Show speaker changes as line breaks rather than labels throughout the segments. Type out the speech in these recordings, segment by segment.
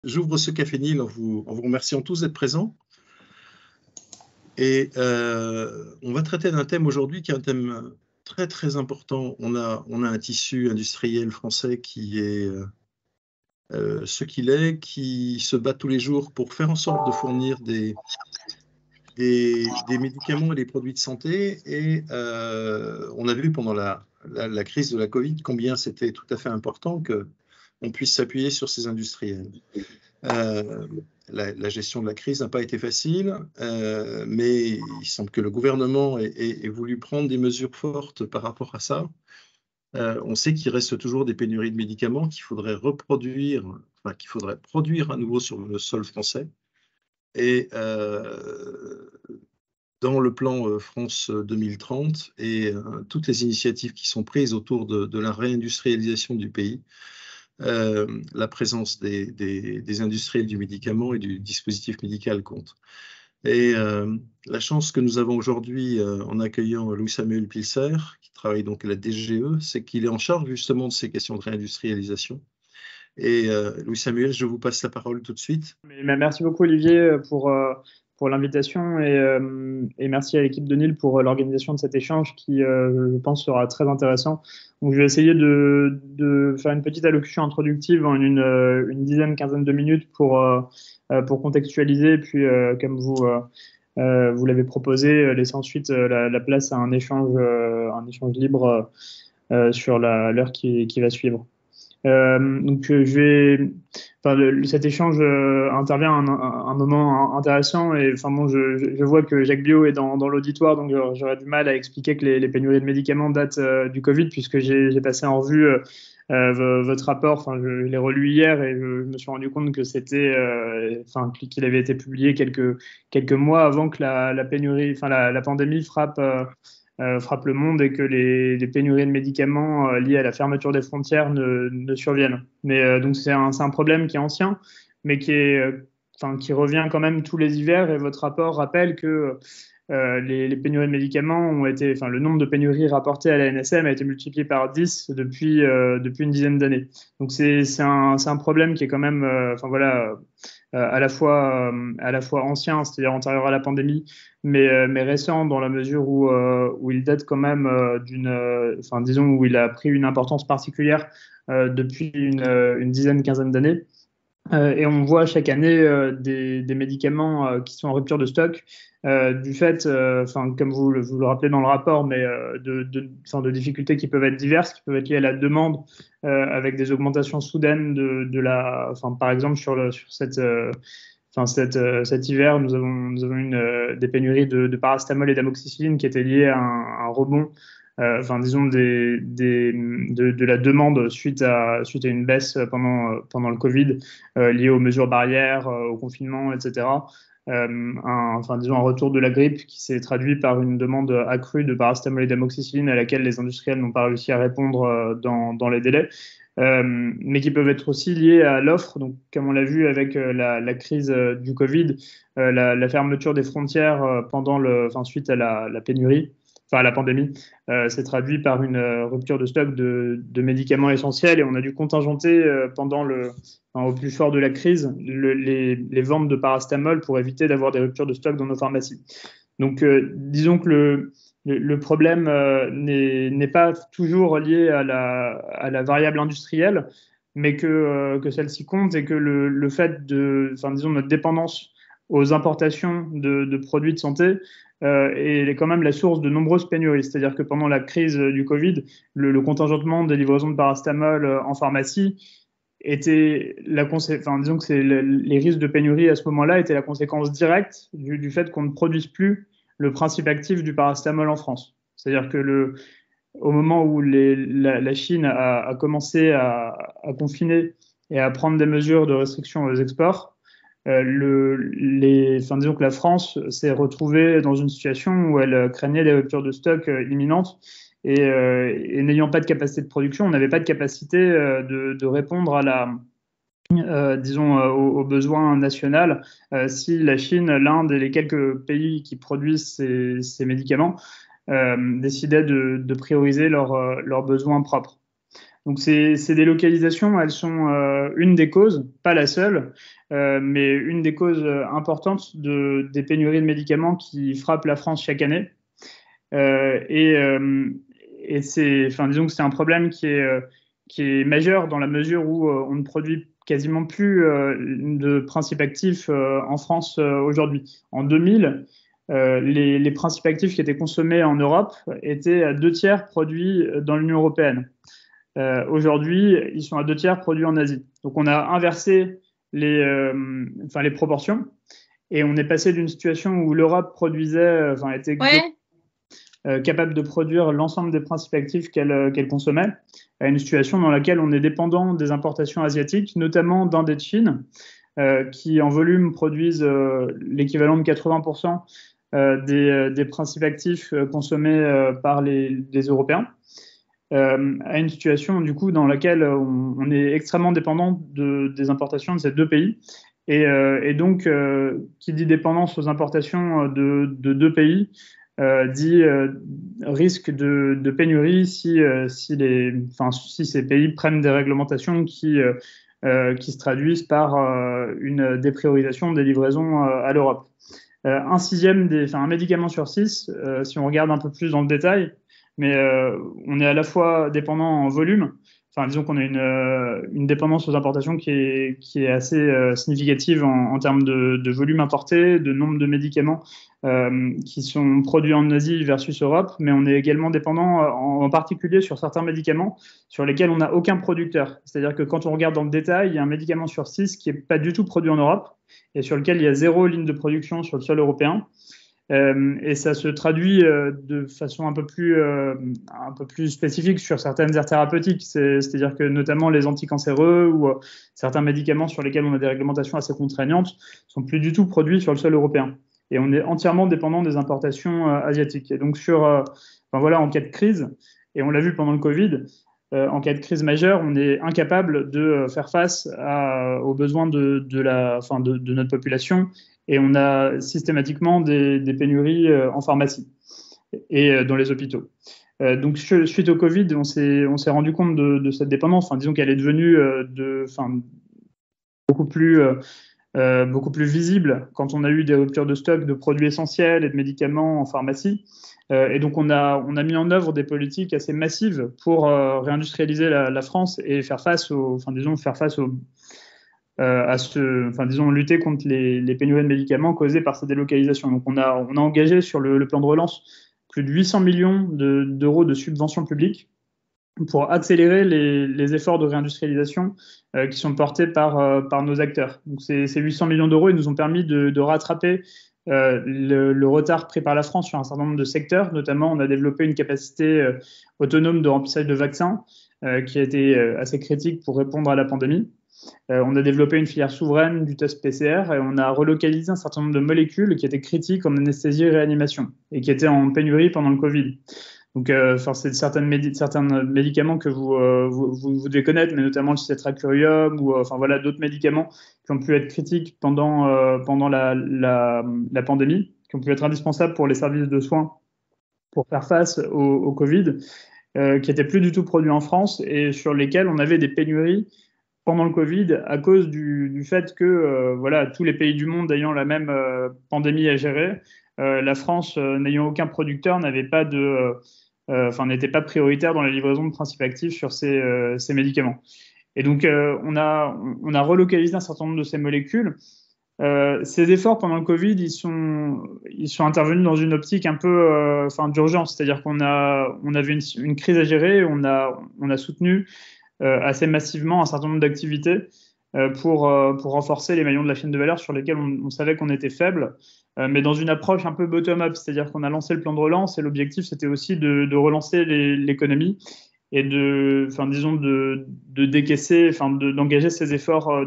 J'ouvre ce Café Nil en vous remerciant tous d'être présents. Et on va traiter d'un thème aujourd'hui qui est un thème très très important. On a un tissu industriel français qui est ce qu'il est, qui se bat tous les jours pour faire en sorte de fournir des médicaments et des produits de santé. Et on a vu pendant la crise de la Covid combien c'était tout à fait important qu'on puisse s'appuyer sur ces industriels. Euh, la gestion de la crise n'a pas été facile, mais il semble que le gouvernement ait voulu prendre des mesures fortes par rapport à ça. On sait qu'il reste toujours des pénuries de médicaments qu'il faudrait reproduire, enfin, qu'il faudrait produire à nouveau sur le sol français. Et dans le plan France 2030 et toutes les initiatives qui sont prises autour de la réindustrialisation du pays, la présence des industriels du médicament et du dispositif médical compte. Et la chance que nous avons aujourd'hui en accueillant Louis-Samuel Pilser, qui travaille donc à la DGE, c'est qu'il est en charge justement de ces questions de réindustrialisation. Et Louis-Samuel, je vous passe la parole tout de suite.
Merci beaucoup Olivier pour l'invitation et merci à l'équipe de Nil pour l'organisation de cet échange qui, je pense, sera très intéressant. Donc, je vais essayer de faire une petite allocution introductive en une dizaine, quinzaine de minutes pour contextualiser. Et puis, comme vous l'avez proposé, laisser ensuite la place à un échange libre sur l'heure qui va suivre. Cet échange intervient à un moment intéressant et bon, je vois que Jacques Biot est dans l'auditoire, donc j'aurais du mal à expliquer que les pénuries de médicaments datent du Covid, puisque j'ai passé en revue votre rapport. Je l'ai relu hier et je me suis rendu compte que qu'il avait été publié quelques mois avant que la pénurie, la pandémie frappe le monde et que les pénuries de médicaments liées à la fermeture des frontières ne surviennent. Mais donc c'est un problème qui est ancien, mais qui revient quand même tous les hivers. Et votre rapport rappelle que les pénuries de médicaments le nombre de pénuries rapportées à la NSM a été multiplié par 10 depuis une dizaine d'années. Donc c'est un problème qui est quand même, à la fois ancien, c'est-à-dire antérieur à la pandémie, mais récent dans la mesure où il date quand même disons où il a pris une importance particulière depuis une dizaine, quinzaine d'années. Et on voit chaque année des médicaments qui sont en rupture de stock du fait, comme vous le rappelez dans le rapport, mais de difficultés qui peuvent être diverses, qui peuvent être liées à la demande, avec des augmentations soudaines par exemple sur cet hiver, nous avons eu des pénuries de paracétamol et d'amoxicilline qui étaient liées à un rebond, disons de la demande suite à une baisse pendant le Covid, liée aux mesures barrières, au confinement, etc. Disons un retour de la grippe qui s'est traduit par une demande accrue de paracétamol et d'amoxicilline à laquelle les industriels n'ont pas réussi à répondre dans les délais. Mais qui peuvent être aussi liés à l'offre. Donc, comme on l'a vu avec la crise du Covid, la fermeture des frontières suite à la pénurie, à la pandémie, s'est traduit par une rupture de stock de médicaments essentiels et on a dû contingenter au plus fort de la crise les ventes de paracétamol pour éviter d'avoir des ruptures de stock dans nos pharmacies. Donc, disons que le problème n'est pas toujours lié à la variable industrielle, mais que celle-ci compte et que le fait disons, notre dépendance aux importations de produits de santé est quand même la source de nombreuses pénuries. C'est-à-dire que pendant la crise du Covid, le contingentement des livraisons de paracétamol en pharmacie était disons que les risques de pénurie à ce moment-là étaient la conséquence directe du fait qu'on ne produise plus le principe actif du paracétamol en France. C'est-à-dire que au moment où la Chine a commencé à confiner et à prendre des mesures de restriction aux exports, disons que la France s'est retrouvée dans une situation où elle craignait des ruptures de stock imminentes et n'ayant pas de capacité de production, on n'avait pas de capacité de répondre aux besoins nationaux si la Chine, l'Inde et les quelques pays qui produisent ces médicaments décidaient de prioriser leurs besoins propres. Donc ces délocalisations, elles sont une des causes, pas la seule, mais une des causes importantes des pénuries de médicaments qui frappent la France chaque année. Et disons que c'est un problème qui est majeur dans la mesure où on ne produit quasiment plus de principes actifs en France aujourd'hui. En 2000, les principes actifs qui étaient consommés en Europe étaient à 2 tiers produits dans l'Union européenne. Aujourd'hui, ils sont à 2 tiers produits en Asie. Donc on a inversé les proportions et on est passé d'une situation où l'Europe produisait, était capable de produire l'ensemble des principes actifs qu'elle consommait, à une situation dans laquelle on est dépendant des importations asiatiques, notamment d'Inde et de Chine, qui en volume produisent l'équivalent de 80% des principes actifs consommés par les Européens. À une situation du coup dans laquelle on est extrêmement dépendant des importations de ces deux pays. Et donc, qui dit dépendance aux importations de deux pays, dit risque de pénurie si ces pays prennent des réglementations qui se traduisent par une dépriorisation des livraisons à l'Europe. Un médicament sur 6, si on regarde un peu plus dans le détail, mais on est à la fois dépendant en volume. Disons qu'on a une dépendance aux importations qui est assez significative en termes de volume importé, de nombre de médicaments qui sont produits en Asie versus Europe, mais on est également dépendant en particulier sur certains médicaments sur lesquels on n'a aucun producteur. C'est-à-dire que quand on regarde dans le détail, il y a un médicament sur 6 qui n'est pas du tout produit en Europe et sur lequel il y a 0 ligne de production sur le sol européen. Et ça se traduit de façon un peu plus spécifique sur certaines aires thérapeutiques. C'est-à-dire que notamment les anticancéreux ou certains médicaments sur lesquels on a des réglementations assez contraignantes sont plus du tout produits sur le sol européen. Et on est entièrement dépendant des importations asiatiques. Et donc en cas de crise, et on l'a vu pendant le Covid, en cas de crise majeure, on est incapable de faire face aux besoins de notre population. Et on a systématiquement des pénuries en pharmacie et dans les hôpitaux. Donc, suite au Covid, on s'est rendu compte de cette dépendance. Disons qu'elle est devenue beaucoup plus visible quand on a eu des ruptures de stock de produits essentiels et de médicaments en pharmacie. Et donc, on a mis en œuvre des politiques assez massives pour réindustrialiser la France et faire face lutter contre les pénuries de médicaments causées par ces délocalisations. Donc, on a engagé sur le plan de relance plus de 800 millions d'euros de subventions publiques pour accélérer les efforts de réindustrialisation qui sont portés par nos acteurs. Donc, ces 800 millions d'euros, ils nous ont permis de rattraper le retard pris par la France sur un certain nombre de secteurs. Notamment, on a développé une capacité autonome de remplissage de vaccins qui a été assez critique pour répondre à la pandémie. On a développé une filière souveraine du test PCR et on a relocalisé un certain nombre de molécules qui étaient critiques en anesthésie et réanimation et qui étaient en pénurie pendant le Covid. Donc, c'est certains médicaments que vous devez connaître, mais notamment le citracurium ou d'autres médicaments qui ont pu être critiques pendant la pandémie, qui ont pu être indispensables pour les services de soins pour faire face au Covid, qui n'étaient plus du tout produits en France et sur lesquels on avait des pénuries pendant le Covid à cause du fait que tous les pays du monde ayant la même pandémie à gérer, la France n'ayant aucun producteur n'était pas prioritaire dans la livraison de principes actifs sur ces médicaments. Et donc on a relocalisé un certain nombre de ces molécules. Ces efforts pendant le Covid, ils sont intervenus dans une optique un peu d'urgence, c'est-à-dire qu'on avait une crise à gérer, on a soutenu assez massivement un certain nombre d'activités pour renforcer les maillons de la chaîne de valeur sur lesquels on savait qu'on était faible, mais dans une approche un peu bottom-up, c'est-à-dire qu'on a lancé le plan de relance et l'objectif c'était aussi de relancer l'économie et de décaisser, d'engager ces efforts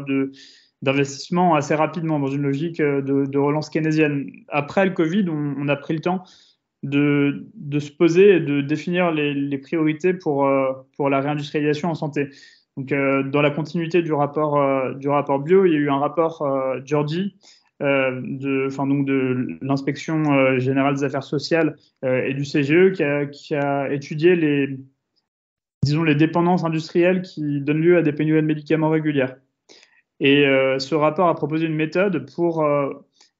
d'investissement assez rapidement dans une logique de relance keynésienne. Après le Covid, on a pris le temps de se poser et de définir les priorités pour la réindustrialisation en santé. Donc, dans la continuité du rapport bio, il y a eu un rapport Georgie de l'inspection générale des affaires sociales et du CGE qui a étudié disons, les dépendances industrielles qui donnent lieu à des pénuries de médicaments régulières. Et ce rapport a proposé une méthode pour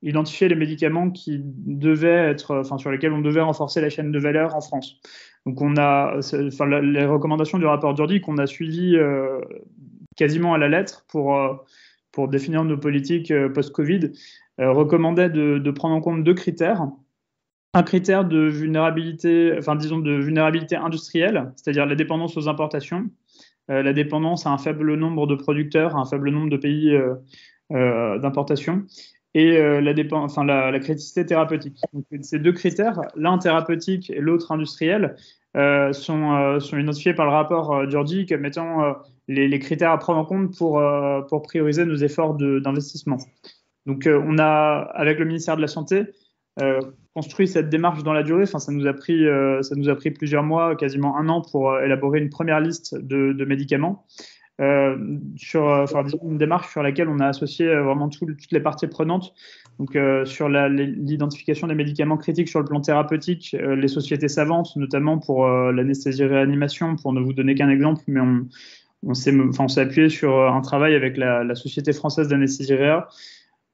identifier les médicaments qui devaient être, sur lesquels on devait renforcer la chaîne de valeur en France. Donc les recommandations du rapport Durdy qu'on a suivies quasiment à la lettre pour définir nos politiques post-Covid, recommandaient de prendre en compte 2 critères. Un critère de vulnérabilité, de vulnérabilité industrielle, c'est-à-dire la dépendance aux importations, la dépendance à un faible nombre de producteurs, à un faible nombre de pays d'importation, et la criticité thérapeutique. Donc, ces 2 critères, l'un thérapeutique et l'autre industriel, sont identifiés par le rapport Durdy comme étant les critères à prendre en compte pour prioriser nos efforts d'investissement. Donc, on a, avec le ministère de la Santé, construit cette démarche dans la durée. Ça nous a pris plusieurs mois, quasiment 1 an, pour élaborer une première liste de médicaments. Une démarche sur laquelle on a associé vraiment toutes les parties prenantes. Donc, sur l'identification des médicaments critiques sur le plan thérapeutique, les sociétés savantes, notamment pour l'anesthésie-réanimation, pour ne vous donner qu'un exemple, mais on s'est appuyé sur un travail avec la Société française d'anesthésie-réa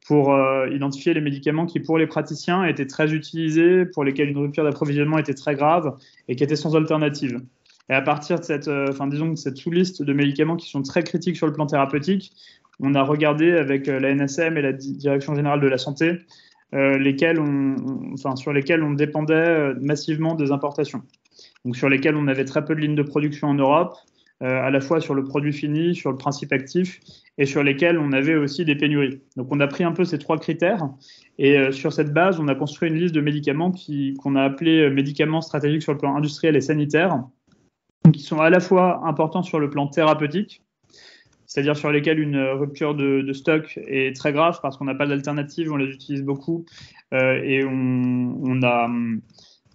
pour identifier les médicaments qui, pour les praticiens, étaient très utilisés, pour lesquels une rupture d'approvisionnement était très grave et qui étaient sans alternative. Et à partir de cette sous-liste de médicaments qui sont très critiques sur le plan thérapeutique, on a regardé avec la NSM et la Direction générale de la santé sur lesquels on dépendait massivement des importations. Donc sur lesquels on avait très peu de lignes de production en Europe, à la fois sur le produit fini, sur le principe actif, et sur lesquels on avait aussi des pénuries. Donc on a pris un peu ces 3 critères, et sur cette base, on a construit une liste de médicaments qu'on a appelés médicaments stratégiques sur le plan industriel et sanitaire, qui sont à la fois importants sur le plan thérapeutique, c'est-à-dire sur lesquels une rupture de stock est très grave parce qu'on n'a pas d'alternative, on les utilise beaucoup, et on a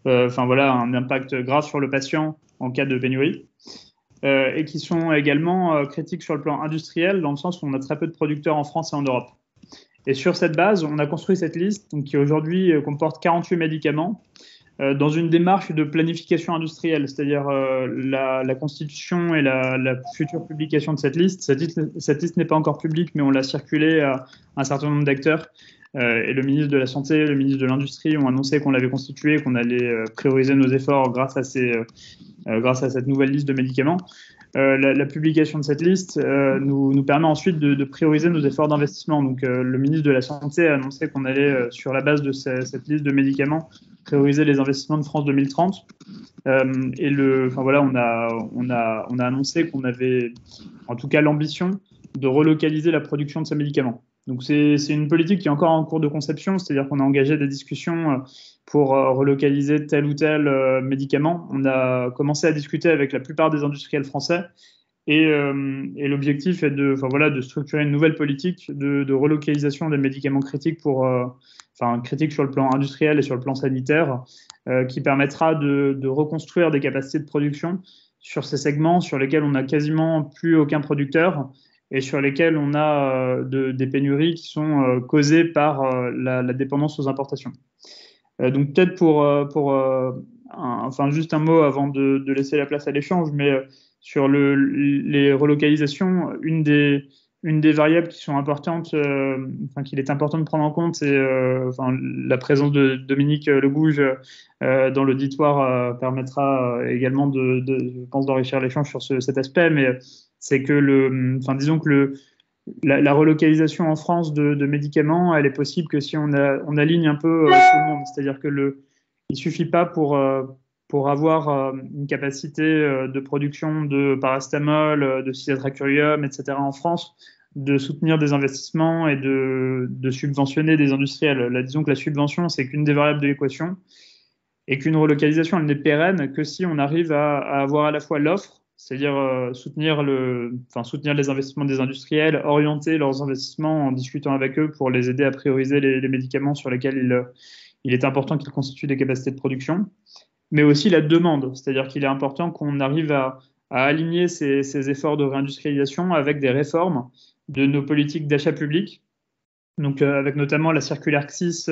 un impact grave sur le patient en cas de pénurie. Et qui sont également critiques sur le plan industriel, dans le sens où on a très peu de producteurs en France et en Europe. Et sur cette base, on a construit cette liste qui aujourd'hui comporte 48 médicaments dans une démarche de planification industrielle, c'est-à-dire la constitution et la future publication de cette liste. Cette liste n'est pas encore publique, mais on l'a circulée à un certain nombre d'acteurs. Et le ministre de la Santé, le ministre de l'Industrie ont annoncé qu'on l'avait constituée, qu'on allait prioriser nos efforts grâce à cette nouvelle liste de médicaments. La publication de cette liste nous permet ensuite de prioriser nos efforts d'investissement. Donc, le ministre de la Santé a annoncé qu'on allait, sur la base de cette liste de médicaments, prioriser les investissements de France 2030. On a annoncé qu'on avait, en tout cas, l'ambition de relocaliser la production de ces médicaments. Donc, c'est une politique qui est encore en cours de conception, c'est-à-dire qu'on a engagé des discussions pour relocaliser tel ou tel médicament. On a commencé à discuter avec la plupart des industriels français et l'objectif est de structurer une nouvelle politique de relocalisation des médicaments critiques critiques sur le plan industriel et sur le plan sanitaire, qui permettra de reconstruire des capacités de production sur ces segments sur lesquels on n'a quasiment plus aucun producteur et sur lesquels on a des pénuries qui sont causées par la dépendance aux importations. Donc peut-être juste un mot avant de laisser la place à l'échange, mais sur les relocalisations, une des variables qui sont importantes, qu'il est important de prendre en compte, c'est la présence de Dominique Legouge dans l'auditoire permettra également je pense, d'enrichir l'échange sur cet aspect, mais c'est que la relocalisation en France de médicaments, elle est possible que si on aligne un peu tout le monde. C'est-à-dire que il suffit pas pour avoir une capacité de production de paracétamol, de cisatracurium, etc. en France, de soutenir des investissements et de subventionner des industriels. Là, disons que la subvention, c'est qu'une des variables de l'équation et qu'une relocalisation, elle n'est pérenne que si on arrive à avoir à la fois l'offre, c'est-à-dire soutenir les investissements des industriels, orienter leurs investissements en discutant avec eux pour les aider à prioriser les médicaments sur lesquels il est important qu'ils constituent des capacités de production, mais aussi la demande, c'est-à-dire qu'il est important qu'on arrive à aligner ces efforts de réindustrialisation avec des réformes de nos politiques d'achat public, donc avec notamment la circulaire CSIS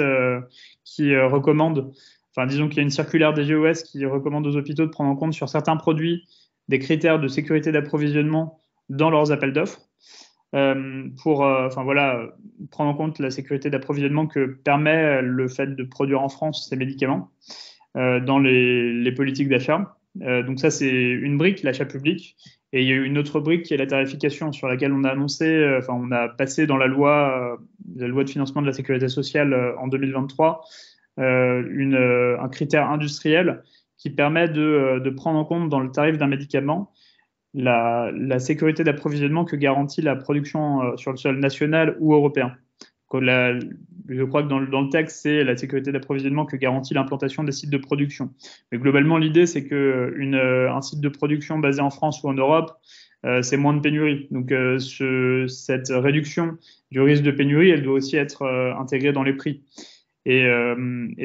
qui recommande, disons qu'il y a une circulaire des GOS qui recommande aux hôpitaux de prendre en compte sur certains produits des critères de sécurité d'approvisionnement dans leurs appels d'offres pour prendre en compte la sécurité d'approvisionnement que permet le fait de produire en France ces médicaments dans les politiques d'achat. Donc ça, c'est une brique, l'achat public. Et il y a eu une autre brique qui est la tarification, sur laquelle on a annoncé, on a passé dans la loi de financement de la sécurité sociale en 2023, un critère industriel qui permet de prendre en compte dans le tarif d'un médicament la sécurité d'approvisionnement que garantit la production sur le sol national ou européen. Je crois que dans le texte, c'est la sécurité d'approvisionnement que garantit l'implantation des sites de production. Mais globalement, l'idée, c'est qu'un site de production basé en France ou en Europe, c'est moins de pénurie. Donc, cette réduction du risque de pénurie, elle doit aussi être intégrée dans les prix. Et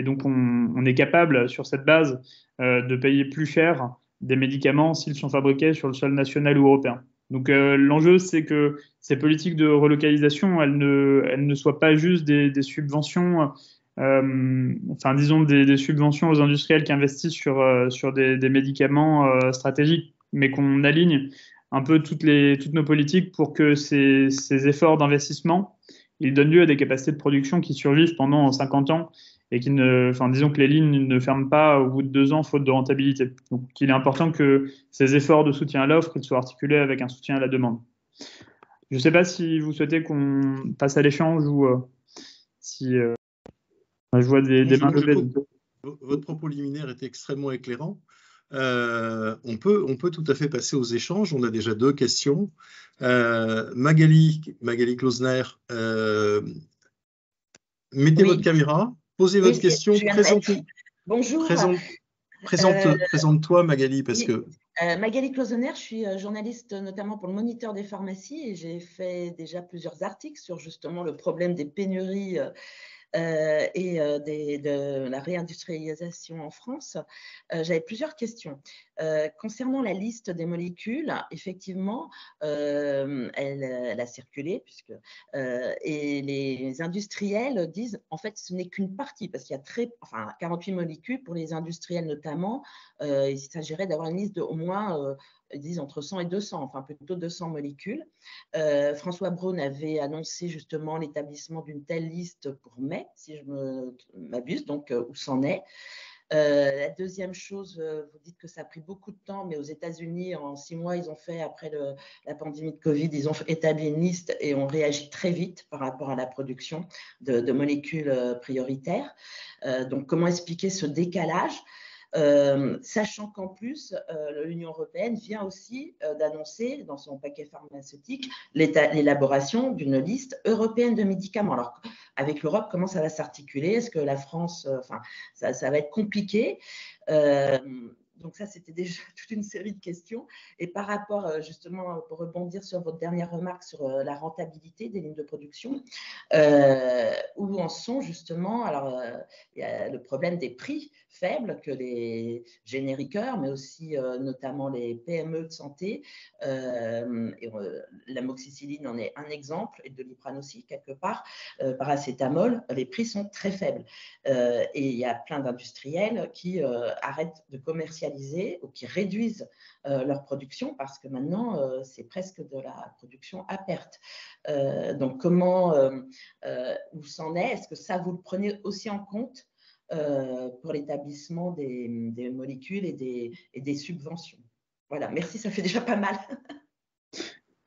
donc, on est capable, sur cette base, de payer plus cher des médicaments s'ils sont fabriqués sur le sol national ou européen. Donc l'enjeu, c'est que ces politiques de relocalisation, elles ne soient pas juste des subventions, disons des subventions aux industriels qui investissent sur des médicaments stratégiques, mais qu'on aligne un peu toutes nos politiques pour que ces efforts d'investissement, ils donnent lieu à des capacités de production qui survivent pendant 50 ans et disons que les lignes ne ferment pas au bout de 2 ans faute de rentabilité. Donc, il est important que ces efforts de soutien à l'offre ils soient articulés avec un soutien à la demande. Je ne sais pas si vous souhaitez qu'on passe à l'échange ou si je vois des mains levées.
Votre propos liminaire était extrêmement éclairant. On peut tout à fait passer aux échanges. On a déjà 2 questions. Magali Klausner, mettez votre caméra. Posez votre question.
Bonjour.
Présente-toi, Magali, parce que…
Magali Klausner, je suis journaliste notamment pour le Moniteur des pharmacies et j'ai fait déjà plusieurs articles sur justement le problème des pénuries de la réindustrialisation en France. J'avais plusieurs questions. Concernant la liste des molécules, effectivement, elle a circulé et les industriels disent en fait ce n'est qu'une partie parce qu'il y a 48 molécules pour les industriels notamment. Il s'agirait d'avoir une liste de au moins ils disent entre 100 et 200, enfin plutôt 200 molécules. François Braun avait annoncé justement l'établissement d'une telle liste pour mai, si je m'abuse, donc où c'en est. La deuxième chose, vous dites que ça a pris beaucoup de temps, mais aux États-Unis, en 6 mois, ils ont fait, après la pandémie de Covid, ils ont établi une liste et ont réagi très vite par rapport à la production de molécules prioritaires. Donc, comment expliquer ce décalage ? Sachant qu'en plus, l'Union européenne vient aussi d'annoncer dans son paquet pharmaceutique l'élaboration d'une liste européenne de médicaments. Alors, avec l'Europe, comment ça va s'articuler ? Est-ce que la France, ça va être compliqué. Donc ça, c'était déjà toute une série de questions. Et par rapport, justement, pour rebondir sur votre dernière remarque sur la rentabilité des lignes de production, où en sont justement, alors il y a le problème des prix faibles que les génériqueurs, mais aussi notamment les PME de santé, l'amoxicilline en est un exemple, et de l'iprane aussi, quelque part, paracétamol, les prix sont très faibles. Et il y a plein d'industriels qui arrêtent de commercialiser ou qui réduisent leur production parce que maintenant, c'est presque de la production à perte. Donc, où c'en est ? Est-ce que ça, vous le prenez aussi en compte pour l'établissement des molécules et des subventions ? Voilà, merci, ça fait déjà pas mal.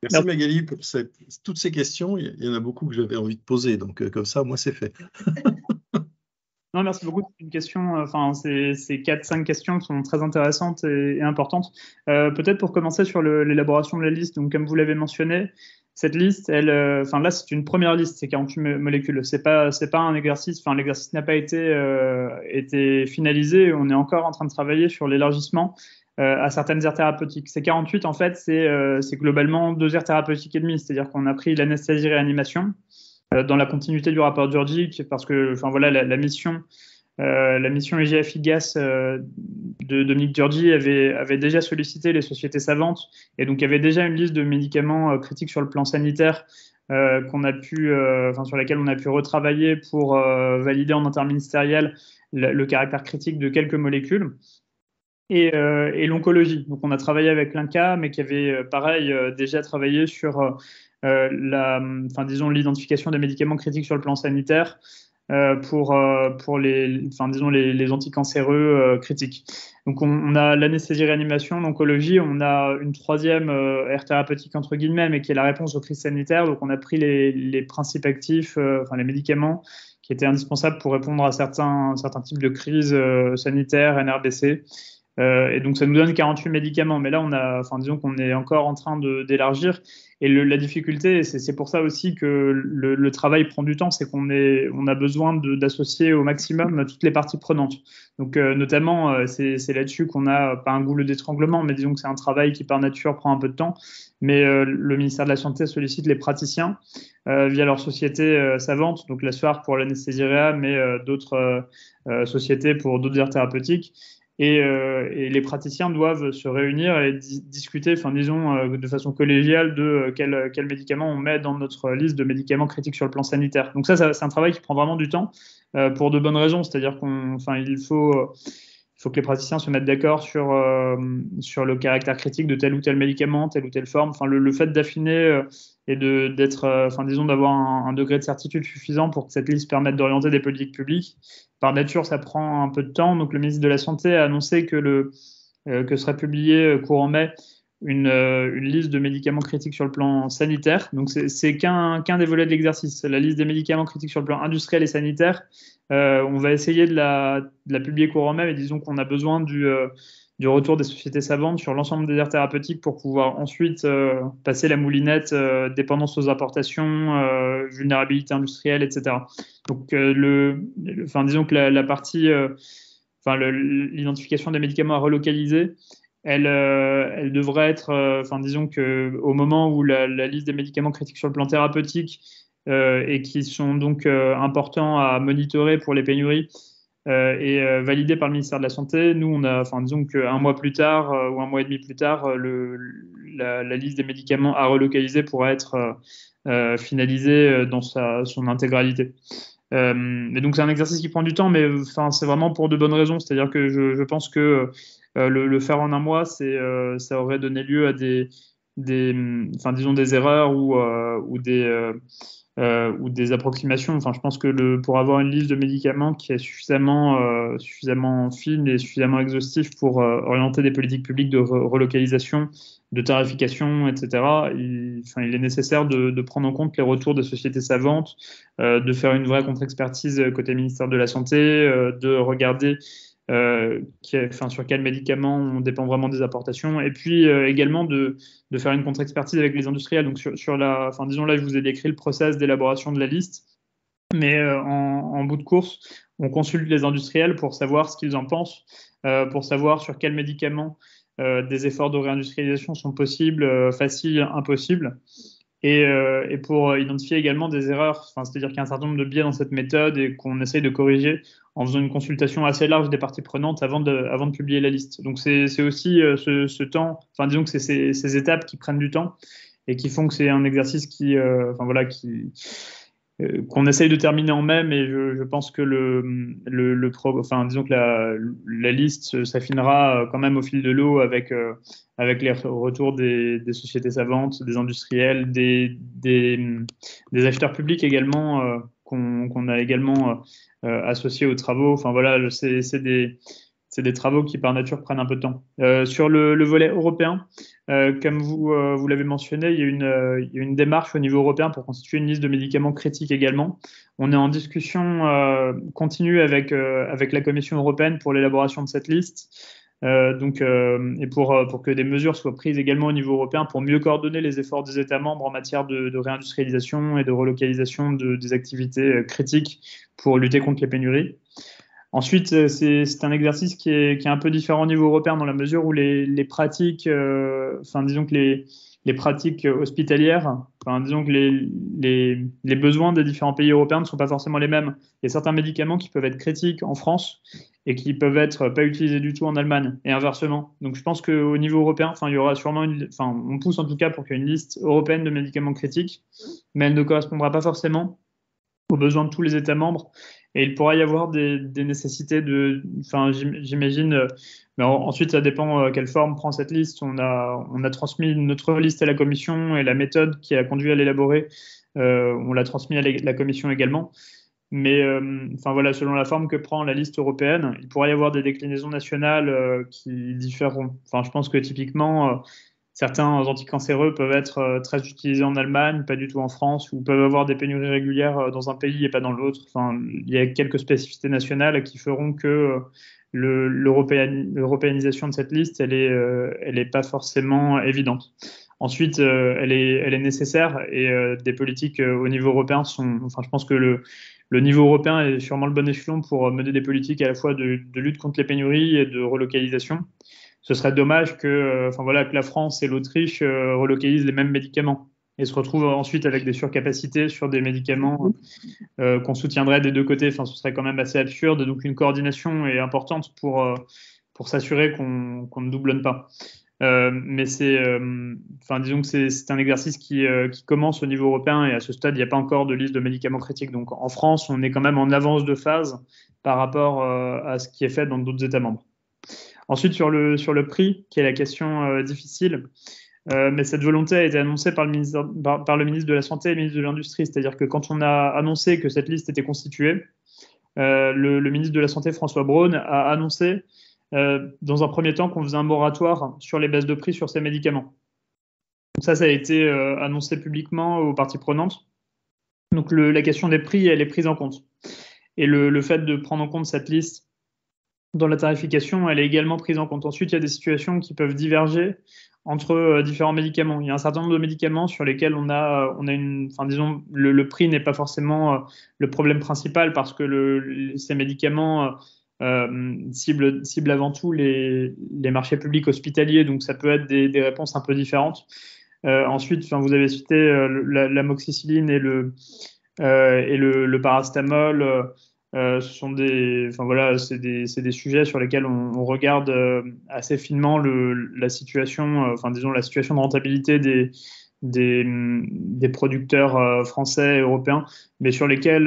Merci Magali pour toutes ces questions. Il y en a beaucoup que j'avais envie de poser, donc comme ça, moi, c'est fait.
Non, merci beaucoup. C'est une question, ces 4-5 questions qui sont très intéressantes et importantes. Peut-être pour commencer sur l'élaboration de la liste, donc comme vous l'avez mentionné, cette liste, là, c'est une première liste, c'est 48 molécules. C'est pas un exercice, l'exercice n'a pas été finalisé. On est encore en train de travailler sur l'élargissement à certaines aires thérapeutiques. Ces 48, en fait, c'est globalement 2 aires thérapeutiques et demie, c'est-à-dire qu'on a pris l'anesthésie-réanimation, dans la continuité du rapport d'Urgic, parce que la mission IGF-IGAS de Dominique Durgy avait déjà sollicité les sociétés savantes, et donc il y avait déjà une liste de médicaments critiques sur le plan sanitaire sur laquelle on a pu retravailler pour valider en interministériel le caractère critique de quelques molécules. et l'oncologie. Donc, on a travaillé avec l'INCa, mais qui avait, pareil, déjà travaillé sur l'identification des médicaments critiques sur le plan sanitaire pour les anticancéreux critiques. Donc, on a l'anesthésie-réanimation, l'oncologie, on a une troisième aire thérapeutique, entre guillemets, mais qui est la réponse aux crises sanitaires. Donc, on a pris les principes actifs, les médicaments qui étaient indispensables pour répondre à certains types de crises sanitaires, NRBC. Et donc, ça nous donne 48 médicaments. Mais là, disons qu'on est encore en train d'élargir. Et la difficulté, c'est pour ça aussi que le travail prend du temps, c'est qu'on a besoin d'associer au maximum toutes les parties prenantes. Donc, notamment, c'est là-dessus qu'on a pas un goulot d'étranglement, mais disons que c'est un travail qui, par nature, prend un peu de temps. Mais le ministère de la Santé sollicite les praticiens via leur société savante, donc la SOAR pour l'anesthésie réa, mais d'autres sociétés pour d'autres aires thérapeutiques. Et les praticiens doivent se réunir et discuter, de façon collégiale de quel médicament on met dans notre liste de médicaments critiques sur le plan sanitaire. Donc ça c'est un travail qui prend vraiment du temps pour de bonnes raisons, c'est-à-dire il faut que les praticiens se mettent d'accord sur le caractère critique de tel ou tel médicament, telle ou telle forme. Le fait d'affiner et d'avoir un degré de certitude suffisant pour que cette liste permette d'orienter des politiques publiques. Par nature, ça prend un peu de temps. Donc, le ministre de la Santé a annoncé que serait publié courant mai une liste de médicaments critiques sur le plan sanitaire. Donc, c'est qu'un des volets de l'exercice. La liste des médicaments critiques sur le plan industriel et sanitaire, on va essayer de la publier courant mai, mais disons qu'on a besoin du retour des sociétés savantes sur l'ensemble des aires thérapeutiques pour pouvoir ensuite passer la moulinette dépendance aux importations, vulnérabilité industrielle, etc. Donc, disons que la partie, l'identification des médicaments à relocaliser, elle devrait être, disons qu'au moment où la liste des médicaments critiques sur le plan thérapeutique et qui sont donc importants à monitorer pour les pénuries, et validé par le ministère de la Santé. Nous, disons qu'un mois plus tard ou un mois et demi plus tard, la liste des médicaments à relocaliser pourra être finalisée dans son intégralité. Et donc, c'est un exercice qui prend du temps, mais c'est vraiment pour de bonnes raisons. C'est-à-dire que je pense que le faire en un mois, ça aurait donné lieu à des erreurs ou des approximations. Je pense que pour avoir une liste de médicaments qui est suffisamment fine et suffisamment exhaustive pour orienter des politiques publiques de relocalisation, de tarification, etc., il est nécessaire de prendre en compte les retours des sociétés savantes, de faire une vraie contre-expertise côté ministère de la Santé, de regarder sur quels médicaments on dépend vraiment des importations, et puis également de faire une contre-expertise avec les industriels. Donc disons là, je vous ai décrit le process d'élaboration de la liste, mais en bout de course, on consulte les industriels pour savoir ce qu'ils en pensent, pour savoir sur quels médicaments des efforts de réindustrialisation sont possibles, faciles, impossibles. Et pour identifier également des erreurs, c'est-à-dire qu'il y a un certain nombre de biais dans cette méthode et qu'on essaye de corriger en faisant une consultation assez large des parties prenantes avant de publier la liste. Donc c'est aussi ce temps, disons que c'est ces étapes qui prennent du temps et qui font que c'est un exercice qu'on essaye de terminer en mai, mais je pense que disons que la liste s'affinera quand même au fil de l'eau avec les retours des sociétés savantes, des industriels, des acheteurs publics également, qu'on a également associés aux travaux. C'est des travaux qui, par nature, prennent un peu de temps. Sur le volet européen, comme vous l'avez mentionné, il y a une démarche au niveau européen pour constituer une liste de médicaments critiques également. On est en discussion continue avec la Commission européenne pour l'élaboration de cette liste. Et pour que des mesures soient prises également au niveau européen pour mieux coordonner les efforts des États membres en matière de réindustrialisation et de relocalisation des activités critiques pour lutter contre les pénuries. Ensuite, c'est un exercice qui est un peu différent au niveau européen dans la mesure où les pratiques, disons que les pratiques hospitalières, disons que les besoins des différents pays européens ne sont pas forcément les mêmes. Il y a certains médicaments qui peuvent être critiques en France et qui peuvent être pas utilisés du tout en Allemagne et inversement. Donc, je pense qu'au niveau européen, il y aura sûrement on pousse en tout cas pour qu'il y ait une liste européenne de médicaments critiques, mais elle ne correspondra pas forcément aux besoins de tous les États membres. Et il pourrait y avoir des nécessités j'imagine. Mais ensuite, ça dépend quelle forme prend cette liste. On a transmis notre liste à la Commission et la méthode qui a conduit à l'élaborer, on l'a transmis à la Commission également. Mais voilà, selon la forme que prend la liste européenne, il pourrait y avoir des déclinaisons nationales qui différeront. Je pense que typiquement, certains anticancéreux peuvent être très utilisés en Allemagne, pas du tout en France, ou peuvent avoir des pénuries régulières dans un pays et pas dans l'autre. Il y a quelques spécificités nationales qui feront que l'européanisation de cette liste, elle est pas forcément évidente. Ensuite, elle est nécessaire et des politiques au niveau européen je pense que le niveau européen est sûrement le bon échelon pour mener des politiques à la fois de lutte contre les pénuries et de relocalisation. Ce serait dommage que la France et l'Autriche relocalisent les mêmes médicaments et se retrouvent ensuite avec des surcapacités sur des médicaments qu'on soutiendrait des deux côtés. Ce serait quand même assez absurde. Donc une coordination est importante pour s'assurer qu'on ne doublonne pas. Mais disons que c'est un exercice qui commence au niveau européen et à ce stade, il n'y a pas encore de liste de médicaments critiques. Donc en France, on est quand même en avance de phase par rapport à ce qui est fait dans d'autres États membres. Ensuite, sur le prix, qui est la question difficile, mais cette volonté a été annoncée par le ministre de la Santé et le ministre de l'Industrie. C'est-à-dire que quand on a annoncé que cette liste était constituée, le ministre de la Santé, François Braun, a annoncé dans un premier temps qu'on faisait un moratoire sur les baisses de prix sur ces médicaments. Donc ça a été annoncé publiquement aux parties prenantes. Donc la question des prix, elle est prise en compte. Et le fait de prendre en compte cette liste dans la tarification, elle est également prise en compte. Ensuite, il y a des situations qui peuvent diverger entre différents médicaments. Il y a un certain nombre de médicaments sur lesquels on a disons, le prix n'est pas forcément le problème principal parce que ces médicaments ciblent avant tout les marchés publics hospitaliers, donc ça peut être des réponses un peu différentes. Ensuite, vous avez cité l'amoxicilline et le paracétamol. Ce sont c'est des sujets sur lesquels on regarde assez finement la situation, disons la situation de rentabilité des producteurs français et européens, mais sur lesquels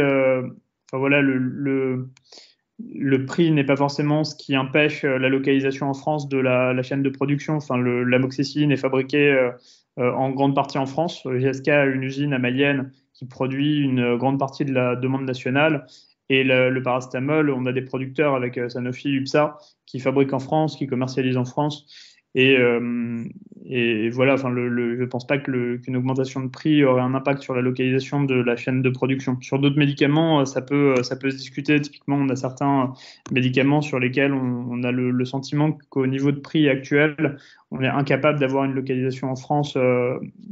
le prix n'est pas forcément ce qui empêche la localisation en France de la chaîne de production. L'amoxicilline est fabriquée en grande partie en France. GSK a une usine à Mayenne qui produit une grande partie de la demande nationale. Et le paracétamol, on a des producteurs avec Sanofi, UPSA, qui fabriquent en France, qui commercialisent en France. Et voilà, je ne pense pas qu'une augmentation de prix aurait un impact sur la localisation de la chaîne de production. Sur d'autres médicaments, ça peut se discuter. Typiquement, on a certains médicaments sur lesquels on a le sentiment qu'au niveau de prix actuel, on est incapable d'avoir une localisation en France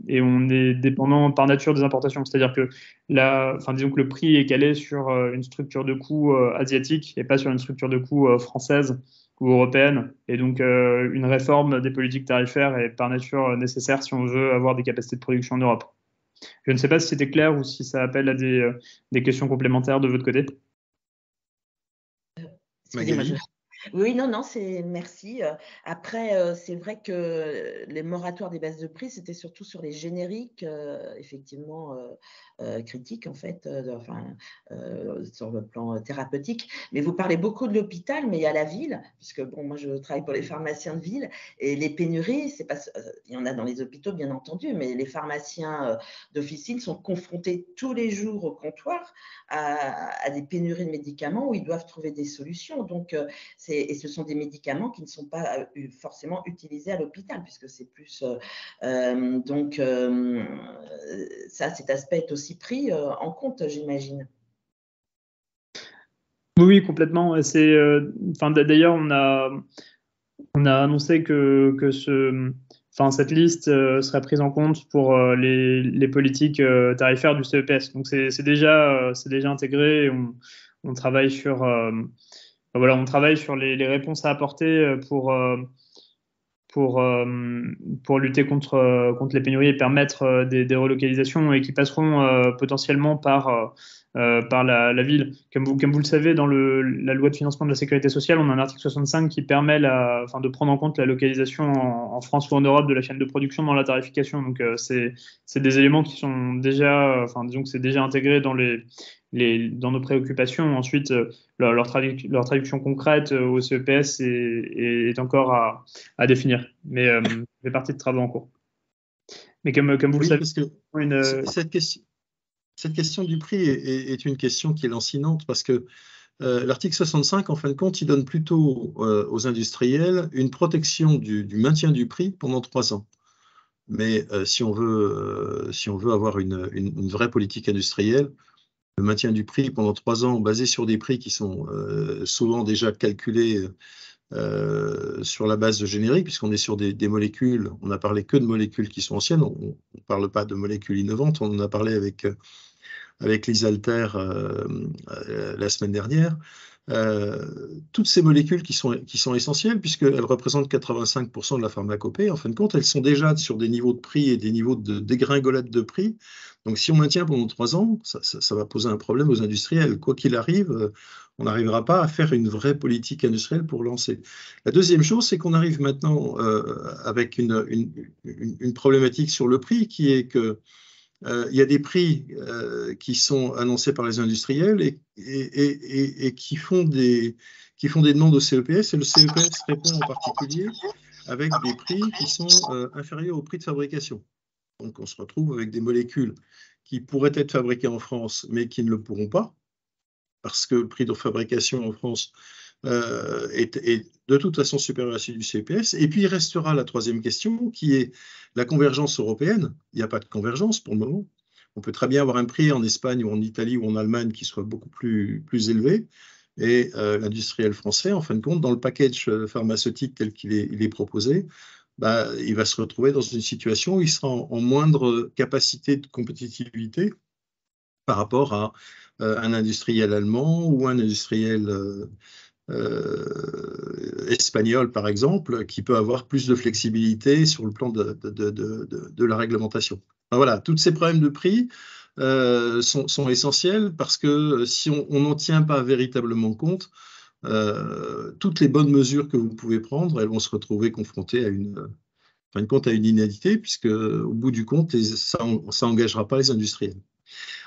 et on est dépendant par nature des importations. C'est-à-dire que disons que le prix est calé sur une structure de coût asiatique et pas sur une structure de coût française ou européenne. Et donc, une réforme des politiques tarifaires est par nature nécessaire si on veut avoir des capacités de production en Europe. Je ne sais pas si c'était clair ou si ça appelle à des questions complémentaires de votre côté.
Magali.
Oui, non, merci. Après, c'est vrai que les moratoires des baisses de prix, c'était surtout sur les génériques, effectivement, critiques, en fait, sur le plan thérapeutique. Mais vous parlez beaucoup de l'hôpital, mais il y a la ville, puisque moi, je travaille pour les pharmaciens de ville, et les pénuries, il y en a dans les hôpitaux, bien entendu, mais les pharmaciens d'officine sont confrontés tous les jours au comptoir à des pénuries de médicaments où ils doivent trouver des solutions. Donc, et ce sont des médicaments qui ne sont pas forcément utilisés à l'hôpital, puisque c'est plus… cet aspect est aussi pris en compte, j'imagine.
Oui, complètement. D'ailleurs, on a annoncé que cette liste serait prise en compte pour les politiques tarifaires du CEPS. Donc, c'est déjà intégré. On travaille sur… on travaille sur les réponses à apporter pour lutter contre les pénuries et permettre des relocalisations et qui passeront potentiellement par par la ville. Comme vous le savez, dans la loi de financement de la sécurité sociale, on a un article 65 qui permet de prendre en compte la localisation en France ou en Europe de la chaîne de production dans la tarification. Donc, c'est des éléments qui sont déjà, disons que c'est déjà intégré dans dans nos préoccupations. Ensuite, leur traduction concrète au CEPS est encore à définir, mais fait partie de travaux en cours. Mais comme vous le
Oui,
savez,
parce que cette question du prix est une question qui est lancinante, parce que l'article 65, en fin de compte, il donne plutôt aux industriels une protection du maintien du prix pendant 3 ans. Mais si on veut avoir une vraie politique industrielle, le maintien du prix pendant 3 ans basé sur des prix qui sont souvent déjà calculés sur la base de générique, puisqu'on est sur des molécules, on n'a parlé que de molécules qui sont anciennes, on ne parle pas de molécules innovantes, on en a parlé avec l'Isalter la semaine dernière. Toutes ces molécules qui sont essentielles, puisqu'elles représentent 85% de la pharmacopée, en fin de compte, elles sont déjà sur des niveaux de prix et des niveaux de dégringolade de prix. Donc, si on maintient pendant 3 ans, ça va poser un problème aux industriels. Quoi qu'il arrive, on n'arrivera pas à faire une vraie politique industrielle pour lancer. La deuxième chose, c'est qu'on arrive maintenant avec une problématique sur le prix, qui est que il y a des prix qui sont annoncés par les industriels et qui font des demandes au CEPS, et le CEPS répond en particulier avec des prix qui sont inférieurs au prix de fabrication. Donc on se retrouve avec des molécules qui pourraient être fabriquées en France, mais qui ne le pourront pas, parce que le prix de fabrication en France est de toute façon supérieur à celui du CEPS. Et puis il restera la troisième question, qui est la convergence européenne. Il n'y a pas de convergence pour le moment. On peut très bien avoir un prix en Espagne ou en Italie ou en Allemagne qui soit beaucoup plus élevé. Et l'industriel français, en fin de compte, dans le package pharmaceutique tel qu'il est proposé, il va se retrouver dans une situation où il sera en moindre capacité de compétitivité par rapport à un industriel allemand ou un industriel espagnol, par exemple, qui peut avoir plus de flexibilité sur le plan de la réglementation. Alors voilà, tous ces problèmes de prix sont essentiels, parce que si on n'en tient pas véritablement compte, toutes les bonnes mesures que vous pouvez prendre, elles vont se retrouver confrontées à une inanité, puisque au bout du compte, ça n'engagera pas les industriels.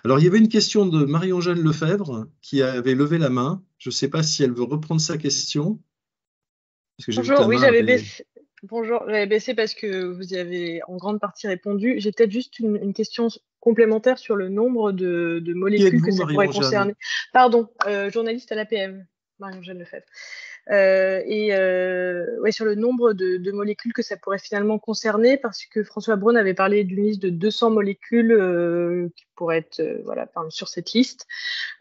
Alors, il y avait une question de Marie-Angèle Lefebvre qui avait levé la main. Je ne sais pas si elle veut reprendre sa question.
Parce que bonjour, oui, j'avais baissé. Bonjour, j'avais baissé parce que vous y avez en grande partie répondu. J'ai peut-être juste une question complémentaire sur le nombre de molécules que ça pourrait concerner. Pardon, journaliste à l'APM, Marie-Angèle Lefebvre. Ouais, sur le nombre de molécules que ça pourrait finalement concerner, parce que François Braun avait parlé d'une liste de 200 molécules qui pourraient être sur cette liste.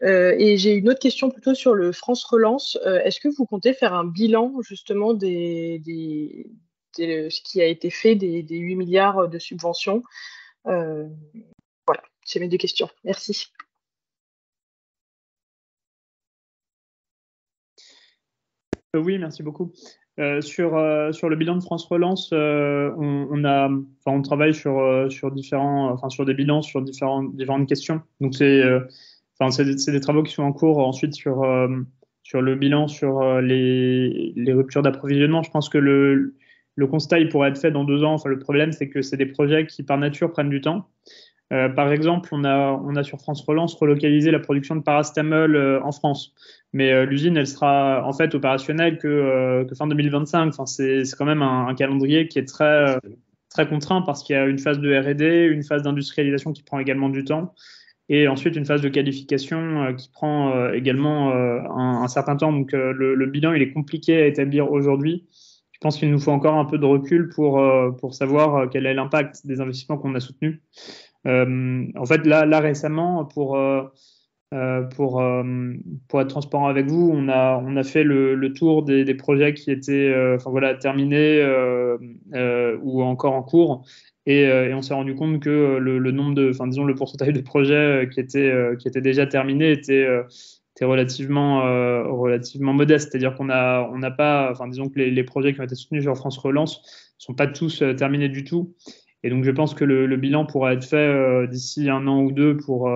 Et j'ai une autre question plutôt sur le France Relance. Est-ce que vous comptez faire un bilan justement de ce qui a été fait des 8 milliards de subventions? Voilà, c'est mes deux questions. Merci.
Oui, merci beaucoup. Sur le bilan de France Relance, on travaille sur des bilans sur différentes questions. Donc c'est des travaux qui sont en cours. Ensuite sur le bilan sur les ruptures d'approvisionnement, je pense que le constat il pourrait être fait dans 2 ans. Enfin, le problème c'est que c'est des projets qui par nature prennent du temps. Par exemple, on a sur France Relance relocalisé la production de paracétamol en France, mais l'usine elle sera en fait opérationnelle que fin 2025. Enfin, c'est quand même un calendrier qui est très contraint, parce qu'il y a une phase de R&D, une phase d'industrialisation qui prend également du temps, et ensuite une phase de qualification qui prend également un certain temps. Donc le bilan il est compliqué à établir aujourd'hui. Je pense qu'il nous faut encore un peu de recul pour savoir quel est l'impact des investissements qu'on a soutenus. En fait, là récemment, pour être transparent avec vous, on a fait le tour des projets qui étaient terminés ou encore en cours, et on s'est rendu compte que le nombre le pourcentage de projets qui étaient déjà terminés était relativement modeste. C'est-à-dire qu'on n'a pas, disons que les projets qui ont été soutenus sur France Relance sont pas tous terminés du tout. Et donc, je pense que le bilan pourra être fait d'ici 1 an ou 2 pour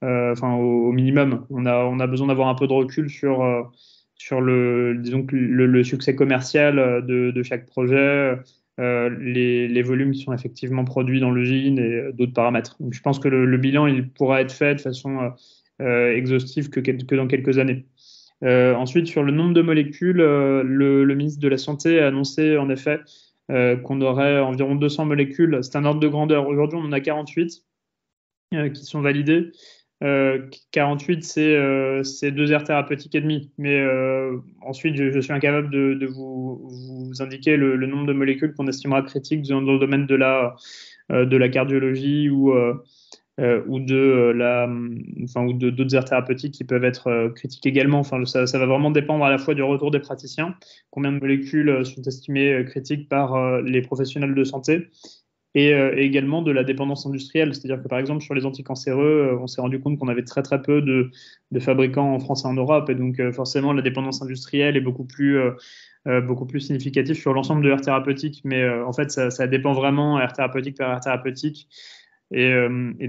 au minimum. On a besoin d'avoir un peu de recul sur disons que le succès commercial de chaque projet, les volumes qui sont effectivement produits dans l'usine et d'autres paramètres. Donc, je pense que le bilan, il pourra être fait de façon exhaustive que dans quelques années. Ensuite, sur le nombre de molécules, le ministre de la Santé a annoncé en effet qu'on aurait environ 200 molécules. C'est un ordre de grandeur. Aujourd'hui, on en a 48 qui sont validées. 48, c'est 2 aires thérapeutiques et demi. Mais ensuite, je suis incapable de vous indiquer le nombre de molécules qu'on estimera critiques dans le domaine de la cardiologie ou d'autres aires thérapeutiques qui peuvent être critiques également. Enfin, ça va vraiment dépendre à la fois du retour des praticiens, combien de molécules sont estimées critiques par les professionnels de santé, et également de la dépendance industrielle. C'est-à-dire que par exemple sur les anticancéreux, on s'est rendu compte qu'on avait très très peu de fabricants en France et en Europe, et donc forcément la dépendance industrielle est beaucoup plus significative sur l'ensemble de aires thérapeutiques. Mais en fait ça dépend vraiment aire thérapeutique par aire thérapeutique. Et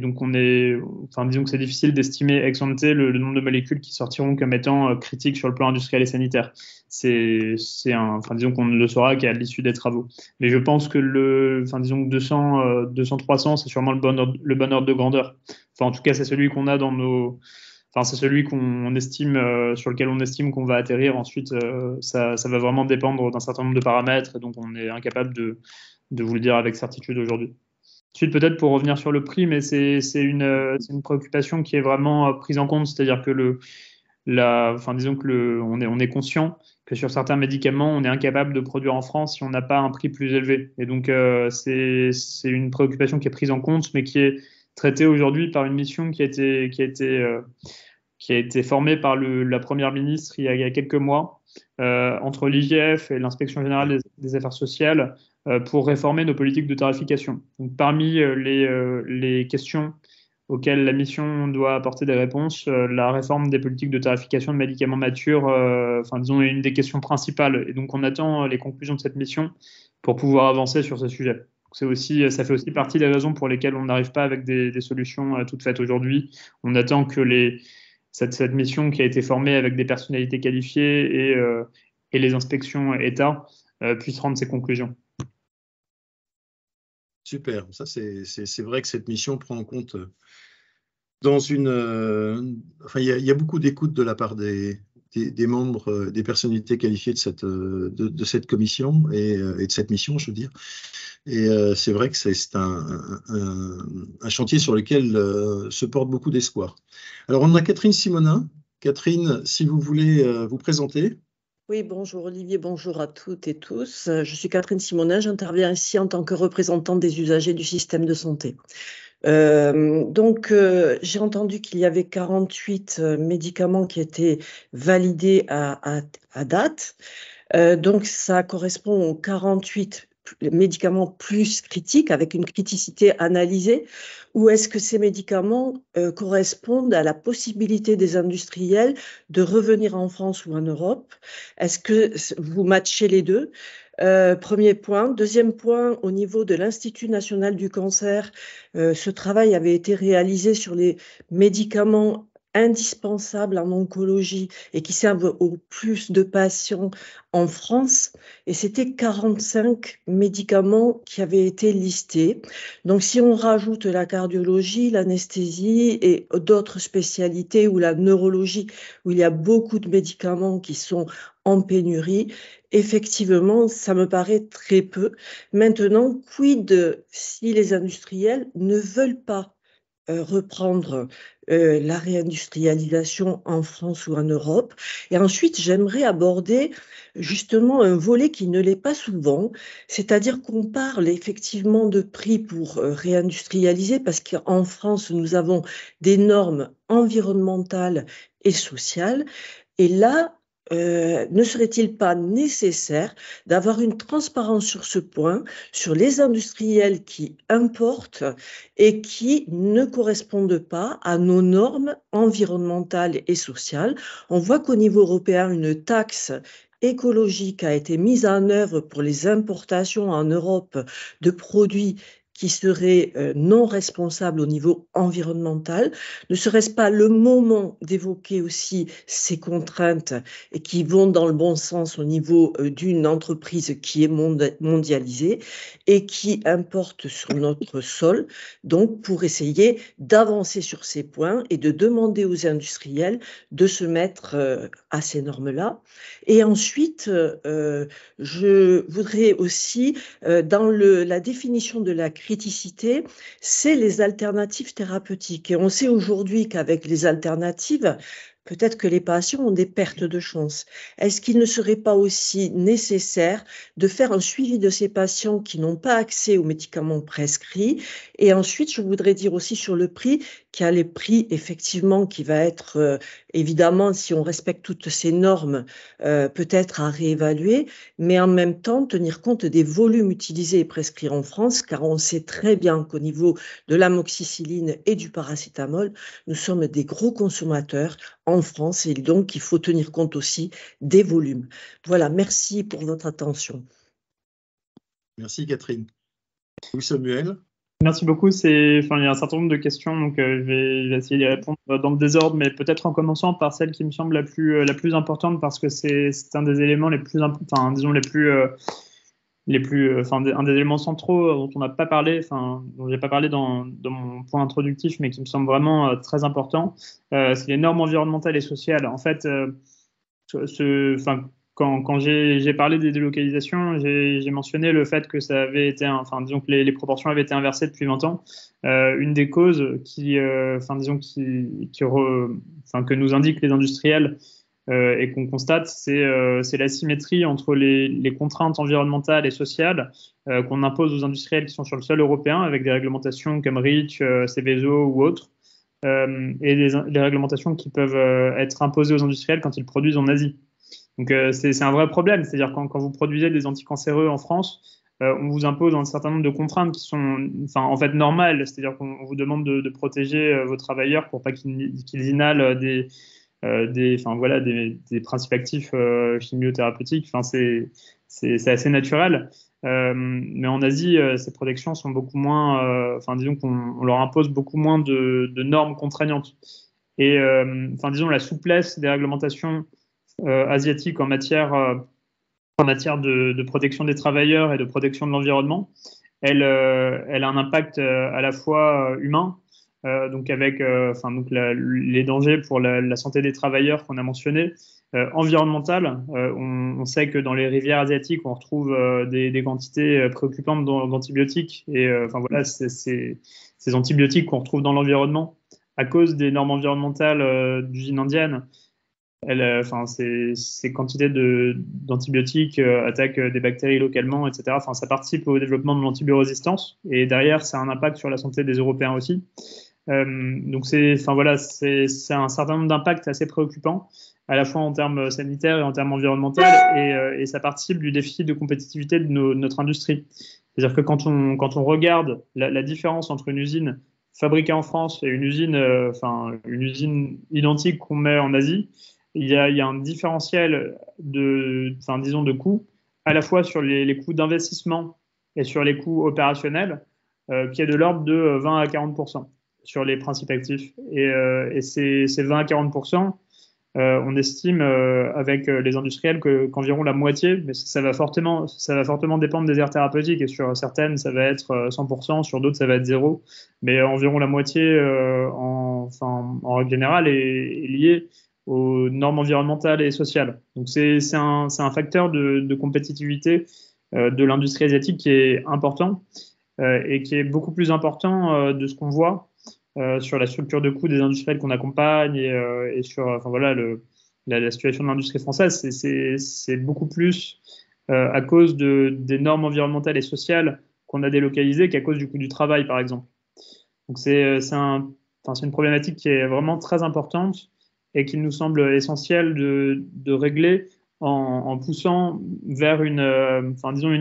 donc, disons que c'est difficile d'estimer ex ante le nombre de molécules qui sortiront comme étant critiques sur le plan industriel et sanitaire. Disons qu'on ne le saura qu'à l'issue des travaux. Mais je pense que disons que 200, 300, c'est sûrement le bon ordre de grandeur. Enfin, en tout cas, c'est celui qu'on a c'est celui qu'on estime, sur lequel on estime qu'on va atterrir. Ensuite, ça va vraiment dépendre d'un certain nombre de paramètres, et donc on est incapable de vous le dire avec certitude aujourd'hui. Ensuite, peut-être pour revenir sur le prix, mais c'est une préoccupation qui est vraiment prise en compte, c'est-à-dire que disons que on est conscient que sur certains médicaments, on est incapable de produire en France si on n'a pas un prix plus élevé. Et donc, c'est une préoccupation qui est prise en compte, mais qui est traitée aujourd'hui par une mission qui a été formée par la Première ministre il y a quelques mois, entre l'IGF et l'Inspection générale des affaires sociales, pour réformer nos politiques de tarification. Donc, parmi les questions auxquelles la mission doit apporter des réponses, la réforme des politiques de tarification de médicaments matures, disons, est une des questions principales. Et donc, on attend les conclusions de cette mission pour pouvoir avancer sur ce sujet. Ça fait aussi partie des raisons pour lesquelles on n'arrive pas avec des solutions toutes faites aujourd'hui. On attend que cette mission qui a été formée avec des personnalités qualifiées et les inspections État puissent rendre ses conclusions.
Super, ça c'est vrai que cette mission prend en compte il y a beaucoup d'écoute de la part des membres, des personnalités qualifiées de cette commission et de cette mission, je veux dire. Et c'est vrai que c'est un chantier sur lequel se porte beaucoup d'espoir. Alors, on a Catherine Simonin. Catherine, si vous voulez vous présenter.
Oui, bonjour Olivier, bonjour à toutes et tous. Je suis Catherine Simonin, j'interviens ici en tant que représentante des usagers du système de santé. J'ai entendu qu'il y avait 48 médicaments qui étaient validés à date. Donc, ça correspond aux 48 médicaments plus critiques, avec une criticité analysée, ou est-ce que ces médicaments correspondent à la possibilité des industriels de revenir en France ou en Europe? Est-ce que vous matchez les deux? Premier point. Deuxième point, au niveau de l'Institut national du cancer, ce travail avait été réalisé sur les médicaments indispensables en oncologie et qui servent au plus de patients en France, et c'était 45 médicaments qui avaient été listés. Donc si on rajoute la cardiologie, l'anesthésie et d'autres spécialités, ou la neurologie, où il y a beaucoup de médicaments qui sont en pénurie, effectivement, ça me paraît très peu. Maintenant, quid si les industriels ne veulent pas reprendre la réindustrialisation en France ou en Europe? Et ensuite, j'aimerais aborder justement un volet qui ne l'est pas souvent, c'est-à-dire qu'on parle effectivement de prix pour réindustrialiser, parce qu'en France, nous avons des normes environnementales et sociales. Et là, ne serait-il pas nécessaire d'avoir une transparence sur ce point, sur les industriels qui importent et qui ne correspondent pas à nos normes environnementales et sociales? On voit qu'au niveau européen, une taxe écologique a été mise en œuvre pour les importations en Europe de produits qui seraient non responsables au niveau environnemental? Ne serait-ce pas le moment d'évoquer aussi ces contraintes et qui vont dans le bon sens au niveau d'une entreprise qui est mondialisée et qui importe sur notre sol, donc pour essayer d'avancer sur ces points et de demander aux industriels de se mettre à ces normes-là. Et ensuite, je voudrais aussi, dans la définition de la criticité, c'est les alternatives thérapeutiques. Et on sait aujourd'hui qu'avec les alternatives, peut-être que les patients ont des pertes de chance. Est-ce qu'il ne serait pas aussi nécessaire de faire un suivi de ces patients qui n'ont pas accès aux médicaments prescrits? Et ensuite, je voudrais dire aussi sur le prix, qu'il y a les prix effectivement qui va être, évidemment, si on respecte toutes ces normes, peut-être à réévaluer, mais en même temps tenir compte des volumes utilisés et prescrits en France, car on sait très bien qu'au niveau de l'amoxicilline et du paracétamol, nous sommes des gros consommateurs en France et donc il faut tenir compte aussi des volumes. Voilà, merci pour votre attention.
Merci Catherine. Oui, Samuel.
Merci beaucoup. Il y a un certain nombre de questions, donc je vais essayer d'y répondre dans le désordre, mais peut-être en commençant par celle qui me semble la plus importante, parce que c'est un des éléments les plus importants, disons un des éléments centraux dont on n'a pas parlé, dont j'ai pas parlé dans mon point introductif, mais qui me semble vraiment très important. C'est les normes environnementales et sociales. En fait, quand j'ai parlé des délocalisations, j'ai mentionné le fait que ça avait été, disons que les proportions avaient été inversées depuis 20 ans. Une des causes que nous indiquent les industriels et qu'on constate, c'est l'asymétrie entre les contraintes environnementales et sociales qu'on impose aux industriels qui sont sur le sol européen avec des réglementations comme REACH, Seveso ou autres, et les réglementations qui peuvent être imposées aux industriels quand ils produisent en Asie. Donc c'est un vrai problème, c'est-à-dire quand vous produisez des anticancéreux en France, on vous impose un certain nombre de contraintes qui sont en fait normales, c'est-à-dire qu'on vous demande de protéger vos travailleurs pour pas qu'ils inhalent des principes actifs chimiothérapeutiques. C'est assez naturel. Mais en Asie, ces protections sont beaucoup moins, disons qu'on leur impose beaucoup moins de normes contraignantes. Et disons la souplesse des réglementations asiatiques en matière de protection des travailleurs et de protection de l'environnement, elle a un impact à la fois humain, donc avec les dangers pour la santé des travailleurs qu'on a mentionnés, environnemental. On sait que dans les rivières asiatiques, on retrouve des quantités préoccupantes d'antibiotiques et ces antibiotiques qu'on retrouve dans l'environnement à cause des normes environnementales d'usines indiennes. Ces quantités d'antibiotiques attaquent des bactéries localement, etc. Ça participe au développement de l'antibiorésistance et derrière, ça a un impact sur la santé des Européens aussi. Donc c'est un certain nombre d'impacts assez préoccupants, à la fois en termes sanitaires et en termes environnementaux, et ça participe du déficit de compétitivité de notre industrie. C'est-à-dire que quand on regarde la différence entre une usine fabriquée en France et une usine identique qu'on met en Asie, il y a un différentiel de coûts, à la fois sur les coûts d'investissement et sur les coûts opérationnels, qui est de l'ordre de 20 à 40% sur les principes actifs. Et ces 20 à 40%, on estime avec les industriels qu'environ la moitié, mais ça va fortement dépendre des aires thérapeutiques, et sur certaines ça va être 100%, sur d'autres ça va être 0%, mais environ la moitié en règle générale est liée aux normes environnementales et sociales. Donc c'est un facteur de compétitivité de l'industrie asiatique qui est important et qui est beaucoup plus important de ce qu'on voit sur la structure de coûts des industriels qu'on accompagne et sur la situation de l'industrie française. C'est beaucoup plus à cause des normes environnementales et sociales qu'on a délocalisées qu'à cause du coût du travail, par exemple. Donc c'est une problématique qui est vraiment très importante et qu'il nous semble essentiel de régler en poussant vers une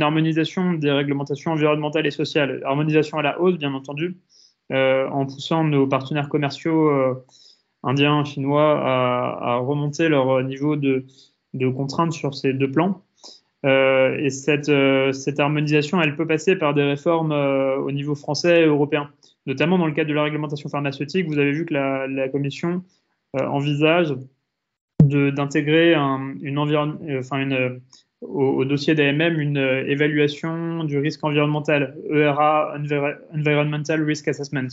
harmonisation des réglementations environnementales et sociales. Harmonisation à la hausse, bien entendu, en poussant nos partenaires commerciaux indiens, chinois à remonter leur niveau de contraintes sur ces deux plans. Et cette harmonisation, elle peut passer par des réformes au niveau français et européen, notamment dans le cadre de la réglementation pharmaceutique. Vous avez vu que la Commission envisage d'intégrer au dossier d'AMM une évaluation du risque environnemental, ERA, Environmental Risk Assessment.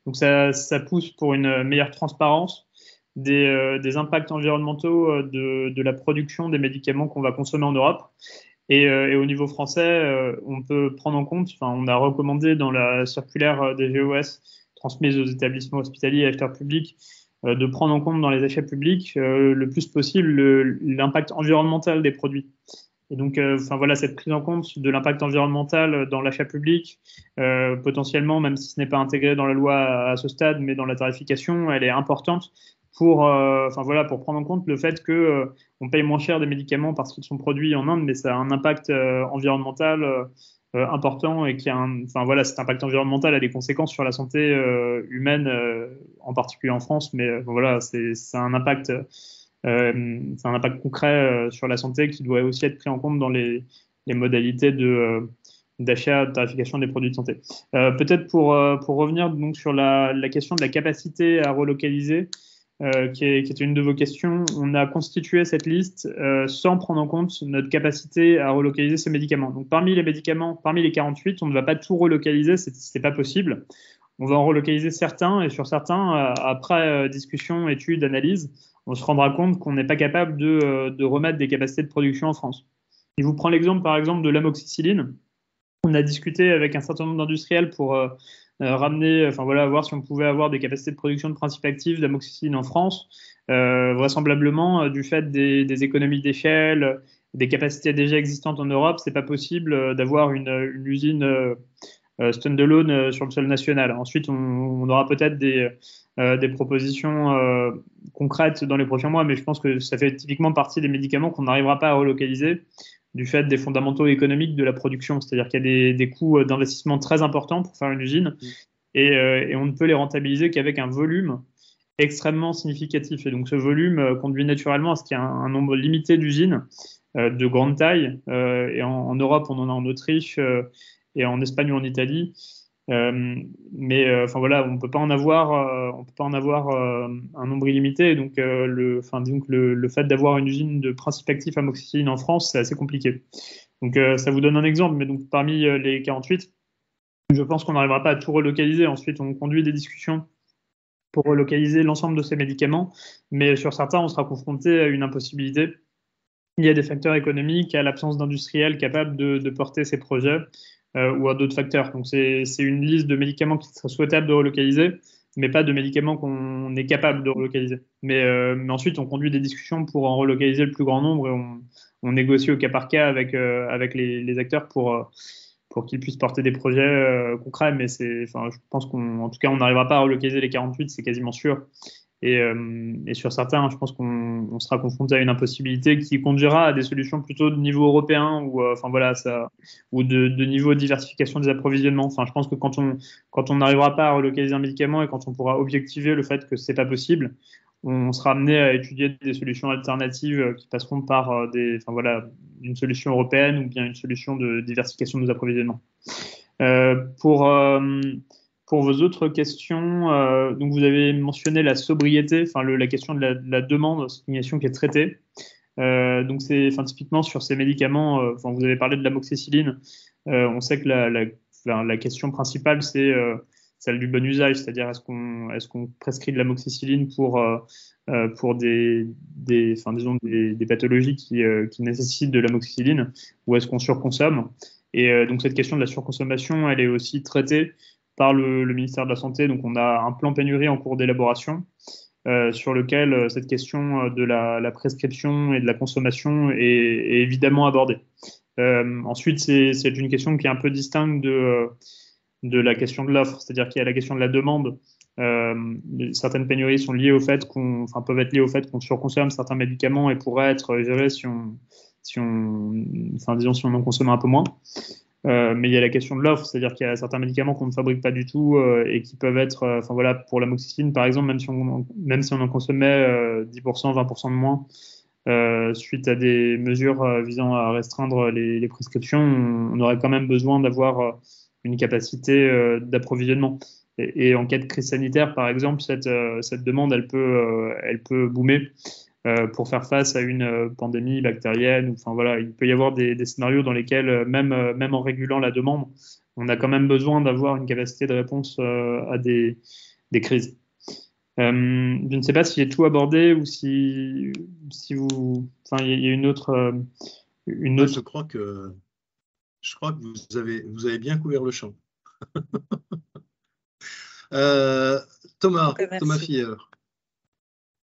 Donc ça pousse pour une meilleure transparence des impacts environnementaux de la production des médicaments qu'on va consommer en Europe. Et au niveau français, on peut prendre en compte, on a recommandé dans la circulaire des GOS transmise aux établissements hospitaliers et acheteurs publics, de prendre en compte dans les achats publics le plus possible l'impact environnemental des produits. Et donc, voilà, cette prise en compte de l'impact environnemental dans l'achat public, potentiellement, même si ce n'est pas intégré dans la loi à ce stade, mais dans la tarification, elle est importante pour prendre en compte le fait que on paye moins cher des médicaments parce qu'ils sont produits en Inde, mais ça a un impact environnemental important et cet impact environnemental a des conséquences sur la santé humaine, en particulier en France, mais c'est un impact concret sur la santé qui doit aussi être pris en compte dans les modalités d'achat, de tarification des produits de santé. Peut-être pour revenir donc sur la question de la capacité à relocaliser, qui est une de vos questions, on a constitué cette liste sans prendre en compte notre capacité à relocaliser ces médicaments. Donc parmi les 48, on ne va pas tout relocaliser, c'est pas possible. On va en relocaliser certains, et sur certains, après discussion, étude, analyse, on se rendra compte qu'on n'est pas capable de remettre des capacités de production en France. Je vous prends l'exemple, par exemple, de l'amoxicilline. On a discuté avec un certain nombre d'industriels pour voir si on pouvait avoir des capacités de production de principes actifs d'amoxicilline en France. Vraisemblablement, du fait des économies d'échelle, des capacités déjà existantes en Europe, c'est pas possible d'avoir une usine standalone sur le sol national. Ensuite, on aura peut-être des propositions concrètes dans les prochains mois, mais je pense que ça fait typiquement partie des médicaments qu'on n'arrivera pas à relocaliser du fait des fondamentaux économiques de la production. C'est-à-dire qu'il y a des coûts d'investissement très importants pour faire une usine et on ne peut les rentabiliser qu'avec un volume extrêmement significatif. Et donc ce volume conduit naturellement à ce qu'il y ait un nombre limité d'usines de grande taille. Et en Europe, on en a en Autriche et en Espagne ou en Italie. On ne peut pas en avoir un nombre illimité. Donc, le fait d'avoir une usine de principes actifs amoxicilline en France, c'est assez compliqué. Donc, ça vous donne un exemple. Mais donc, parmi les 48, je pense qu'on n'arrivera pas à tout relocaliser. Ensuite, on conduit des discussions pour relocaliser l'ensemble de ces médicaments. Mais sur certains, on sera confronté à une impossibilité. Il y a des facteurs économiques, à l'absence d'industriels capables de porter ces projets. Ou à d'autres facteurs. Donc c'est une liste de médicaments qui serait souhaitable de relocaliser, mais pas de médicaments qu'on est capable de relocaliser. Mais ensuite, on conduit des discussions pour en relocaliser le plus grand nombre et on négocie au cas par cas avec les acteurs pour qu'ils puissent porter des projets concrets. Mais je pense qu'en tout cas, on n'arrivera pas à relocaliser les 48, c'est quasiment sûr. Et sur certains, je pense qu'on sera confronté à une impossibilité qui conduira à des solutions plutôt de niveau européen ou de niveau de diversification des approvisionnements. Enfin, je pense que quand on n'arrivera pas à relocaliser un médicament et quand on pourra objectiver le fait que c'est pas possible, on sera amené à étudier des solutions alternatives qui passeront par une solution européenne ou bien une solution de diversification de nos approvisionnements. Pour vos autres questions, donc vous avez mentionné la sobriété, la question de la demande, c'est une question qui est traitée. Donc c'est typiquement sur ces médicaments, vous avez parlé de l'amoxicilline. On sait que la question principale c'est celle du bon usage, c'est-à-dire est-ce qu'on prescrit de l'amoxicilline pour des pathologies qui nécessitent de l'amoxicilline ou est-ce qu'on surconsomme. Et donc cette question de la surconsommation, elle est aussi traitée par le ministère de la Santé. Donc on a un plan pénurie en cours d'élaboration sur lequel cette question de la prescription et de la consommation est évidemment abordée. Ensuite, c'est une question qui est un peu distincte de la question de l'offre, c'est-à-dire qu'il y a la question de la demande. Certaines pénuries sont liées au fait peuvent être liées au fait qu'on surconsomme certains médicaments et pourraient être gérées si on en consomme un peu moins. Mais il y a la question de l'offre, c'est-à-dire qu'il y a certains médicaments qu'on ne fabrique pas du tout et qui peuvent être, pour l'amoxicilline par exemple, même si on en consommait 10%, 20% de moins, suite à des mesures visant à restreindre les prescriptions, on aurait quand même besoin d'avoir une capacité d'approvisionnement. Et en cas de crise sanitaire, par exemple, cette demande, elle peut boomer pour faire face à une pandémie bactérienne. Enfin voilà, il peut y avoir des scénarios dans lesquels, même en régulant la demande, on a quand même besoin d'avoir une capacité de réponse à des crises. Je ne sais pas si j'ai tout abordé ou si vous, enfin, il y a une autre.
Je crois que vous avez bien couvert le champ. Thomas Filleur.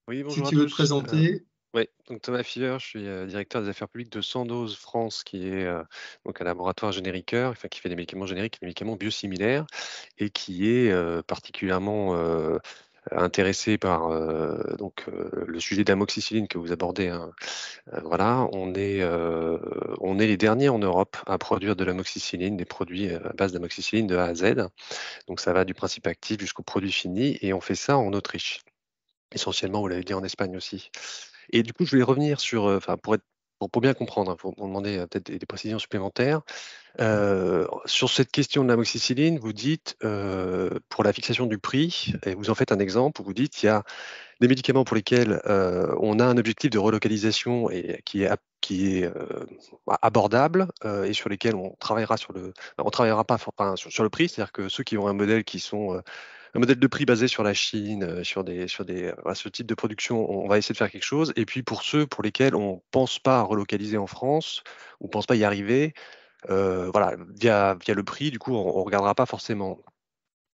Oui, bonjour
si tu veux te présenter.
Oui, donc Thomas Filleur, je suis directeur des affaires publiques de Sandoz France, qui est donc un laboratoire génériqueur, enfin, qui fait des médicaments génériques, des médicaments biosimilaires, et qui est particulièrement intéressé par le sujet d'amoxicilline que vous abordez. Hein. Voilà, on est les derniers en Europe à produire de l'amoxicilline, des produits à base d'amoxicilline de A à Z. Donc ça va du principe actif jusqu'au produit fini, et on fait ça en Autriche. Essentiellement, vous l'avez dit, en Espagne aussi. Et du coup, je voulais revenir sur, pour bien comprendre, hein, pour demander peut-être des précisions supplémentaires. Sur cette question de l'amoxicilline, vous dites, pour la fixation du prix, et vous en faites un exemple, où vous dites qu'il y a des médicaments pour lesquels on a un objectif de relocalisation et qui est abordable, et sur lesquels on travaillera on travaillera pas sur le prix, c'est-à-dire que ceux qui ont un modèle qui sont un modèle de prix basé sur la Chine, sur ce type de production, on va essayer de faire quelque chose. Et puis pour ceux pour lesquels on pense pas relocaliser en France, on pense pas y arriver, voilà, via le prix, du coup, on regardera pas forcément.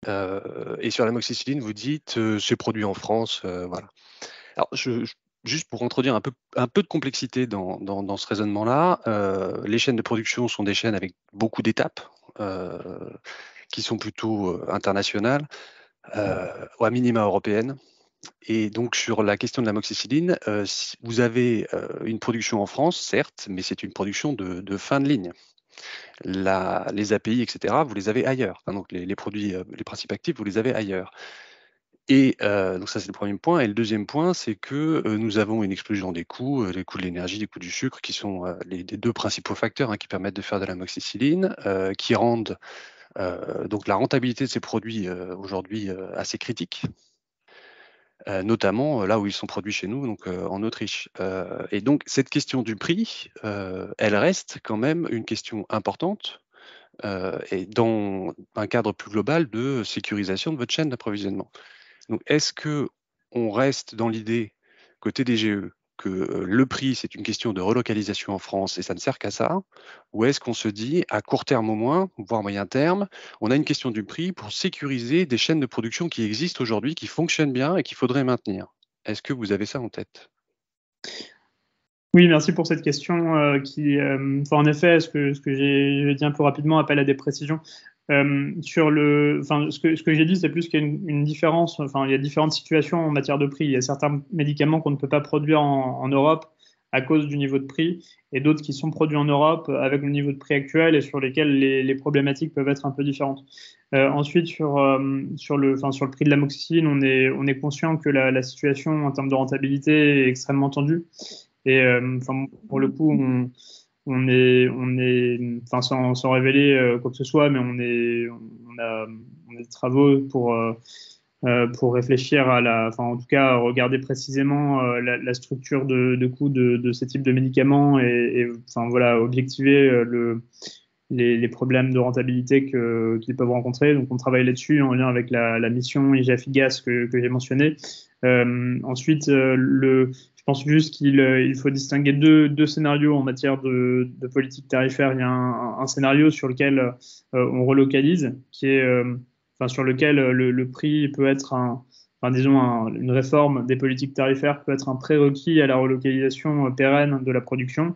Et sur l'amoxicilline, vous dites c'est produit en France, voilà. Alors, juste pour introduire un peu de complexité dans ce raisonnement-là, les chaînes de production sont des chaînes avec beaucoup d'étapes qui sont plutôt internationales, ou à minima européennes. Et donc, sur la question de l'amoxicilline, vous avez une production en France, certes, mais c'est une production de fin de ligne. Les API, etc., vous les avez ailleurs. Enfin, donc, les produits, les principes actifs, vous les avez ailleurs. Et donc ça, c'est le premier point. Et le deuxième point, c'est que nous avons une explosion des coûts de l'énergie, des coûts du sucre, qui sont les deux principaux facteurs qui permettent de faire de l'amoxicilline, qui rendent donc la rentabilité de ces produits aujourd'hui assez critique, notamment là où ils sont produits chez nous, donc en Autriche. Et donc cette question du prix, elle reste quand même une question importante, et dans un cadre plus global de sécurisation de votre chaîne d'approvisionnement. Donc, est-ce que on reste dans l'idée, côté DGE, que le prix, c'est une question de relocalisation en France et ça ne sert qu'à ça? Ou est-ce qu'on se dit, à court terme au moins, voire moyen terme, on a une question du prix pour sécuriser des chaînes de production qui existent aujourd'hui, qui fonctionnent bien et qu'il faudrait maintenir? Est-ce que vous avez ça en tête?
Oui, merci pour cette question en effet, ce que j'ai dit un peu rapidement appelle à des précisions. Ce que j'ai dit, c'est plus qu'il y a une différence. Enfin, il y a différentes situations en matière de prix. Il y a certains médicaments qu'on ne peut pas produire en Europe à cause du niveau de prix, et d'autres qui sont produits en Europe avec le niveau de prix actuel et sur lesquels les problématiques peuvent être un peu différentes. Ensuite, sur le prix de l'amoxicilline, on est conscient que la situation en termes de rentabilité est extrêmement tendue. Et pour le coup, on est, sans révéler quoi que ce soit, mais on a des travaux pour réfléchir en tout cas, regarder précisément la structure de coût de ces types de médicaments et objectiver les problèmes de rentabilité qu'ils peuvent rencontrer. Donc, on travaille là-dessus en lien avec la mission IGF-IGAS que j'ai mentionnée. Ensuite, je pense juste qu'il faut distinguer deux scénarios en matière de politique tarifaire. Il y a un scénario sur lequel on relocalise, sur lequel le prix peut être une réforme des politiques tarifaires peut être un prérequis à la relocalisation pérenne de la production,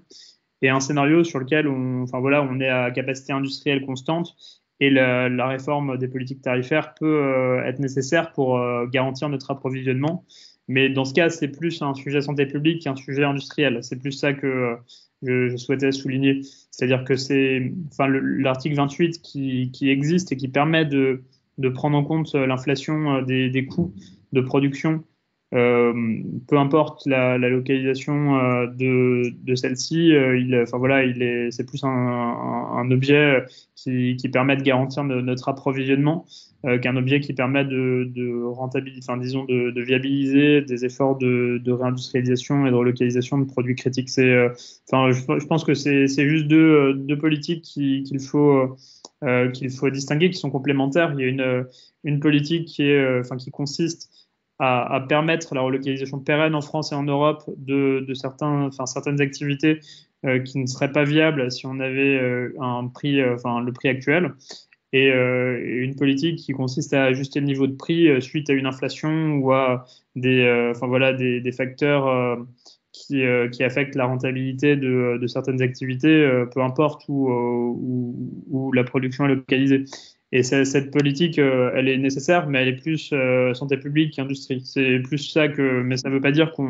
et un scénario sur lequel on est à capacité industrielle constante et la réforme des politiques tarifaires peut être nécessaire pour garantir notre approvisionnement. Mais dans ce cas, c'est plus un sujet santé publique qu'un sujet industriel. C'est plus ça que je souhaitais souligner. C'est-à-dire que c'est l'article 28 qui existe et qui permet de prendre en compte l'inflation des coûts de production peu importe la localisation de celle-ci, c'est plus un objet qui permet de garantir notre approvisionnement qu'un objet qui permet de rentabiliser, enfin, disons, de viabiliser des efforts de réindustrialisation et de relocalisation de produits critiques. Je pense que c'est juste deux politiques qu'il faut distinguer, qui sont complémentaires. Il y a une politique qui consiste à permettre la relocalisation pérenne en France et en Europe de certaines activités qui ne seraient pas viables si on avait le prix actuel, et une politique qui consiste à ajuster le niveau de prix suite à une inflation ou à des facteurs qui affectent la rentabilité de certaines activités, peu importe où la production est localisée. Et cette politique, elle est nécessaire, mais elle est plus santé publique qu'industrie. C'est plus ça mais ça ne veut pas dire que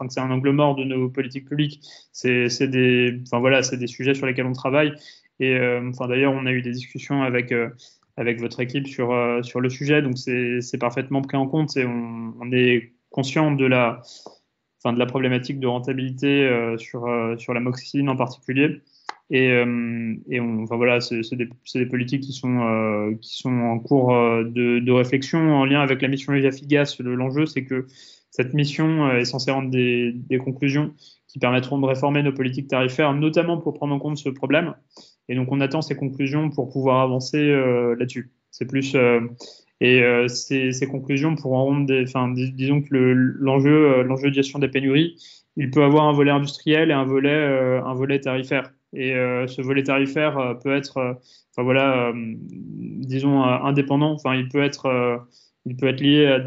c'est un angle mort de nos politiques publiques. C'est des sujets sur lesquels on travaille. Et d'ailleurs, on a eu des discussions avec votre équipe sur le sujet, donc c'est parfaitement pris en compte et on est conscient de la problématique de rentabilité sur l'amoxicilline en particulier. C'est des politiques qui sont en cours de réflexion en lien avec la mission EGAFIGAS. L'enjeu, c'est que cette mission est censée rendre des conclusions qui permettront de réformer nos politiques tarifaires, notamment pour prendre en compte ce problème. Et donc, on attend ces conclusions pour pouvoir avancer là-dessus. C'est plus ces conclusions pourront rendre disons que l'enjeu de gestion des pénuries, il peut avoir un volet industriel et un volet tarifaire. Et ce volet tarifaire peut être, disons, indépendant. Enfin, il peut être lié à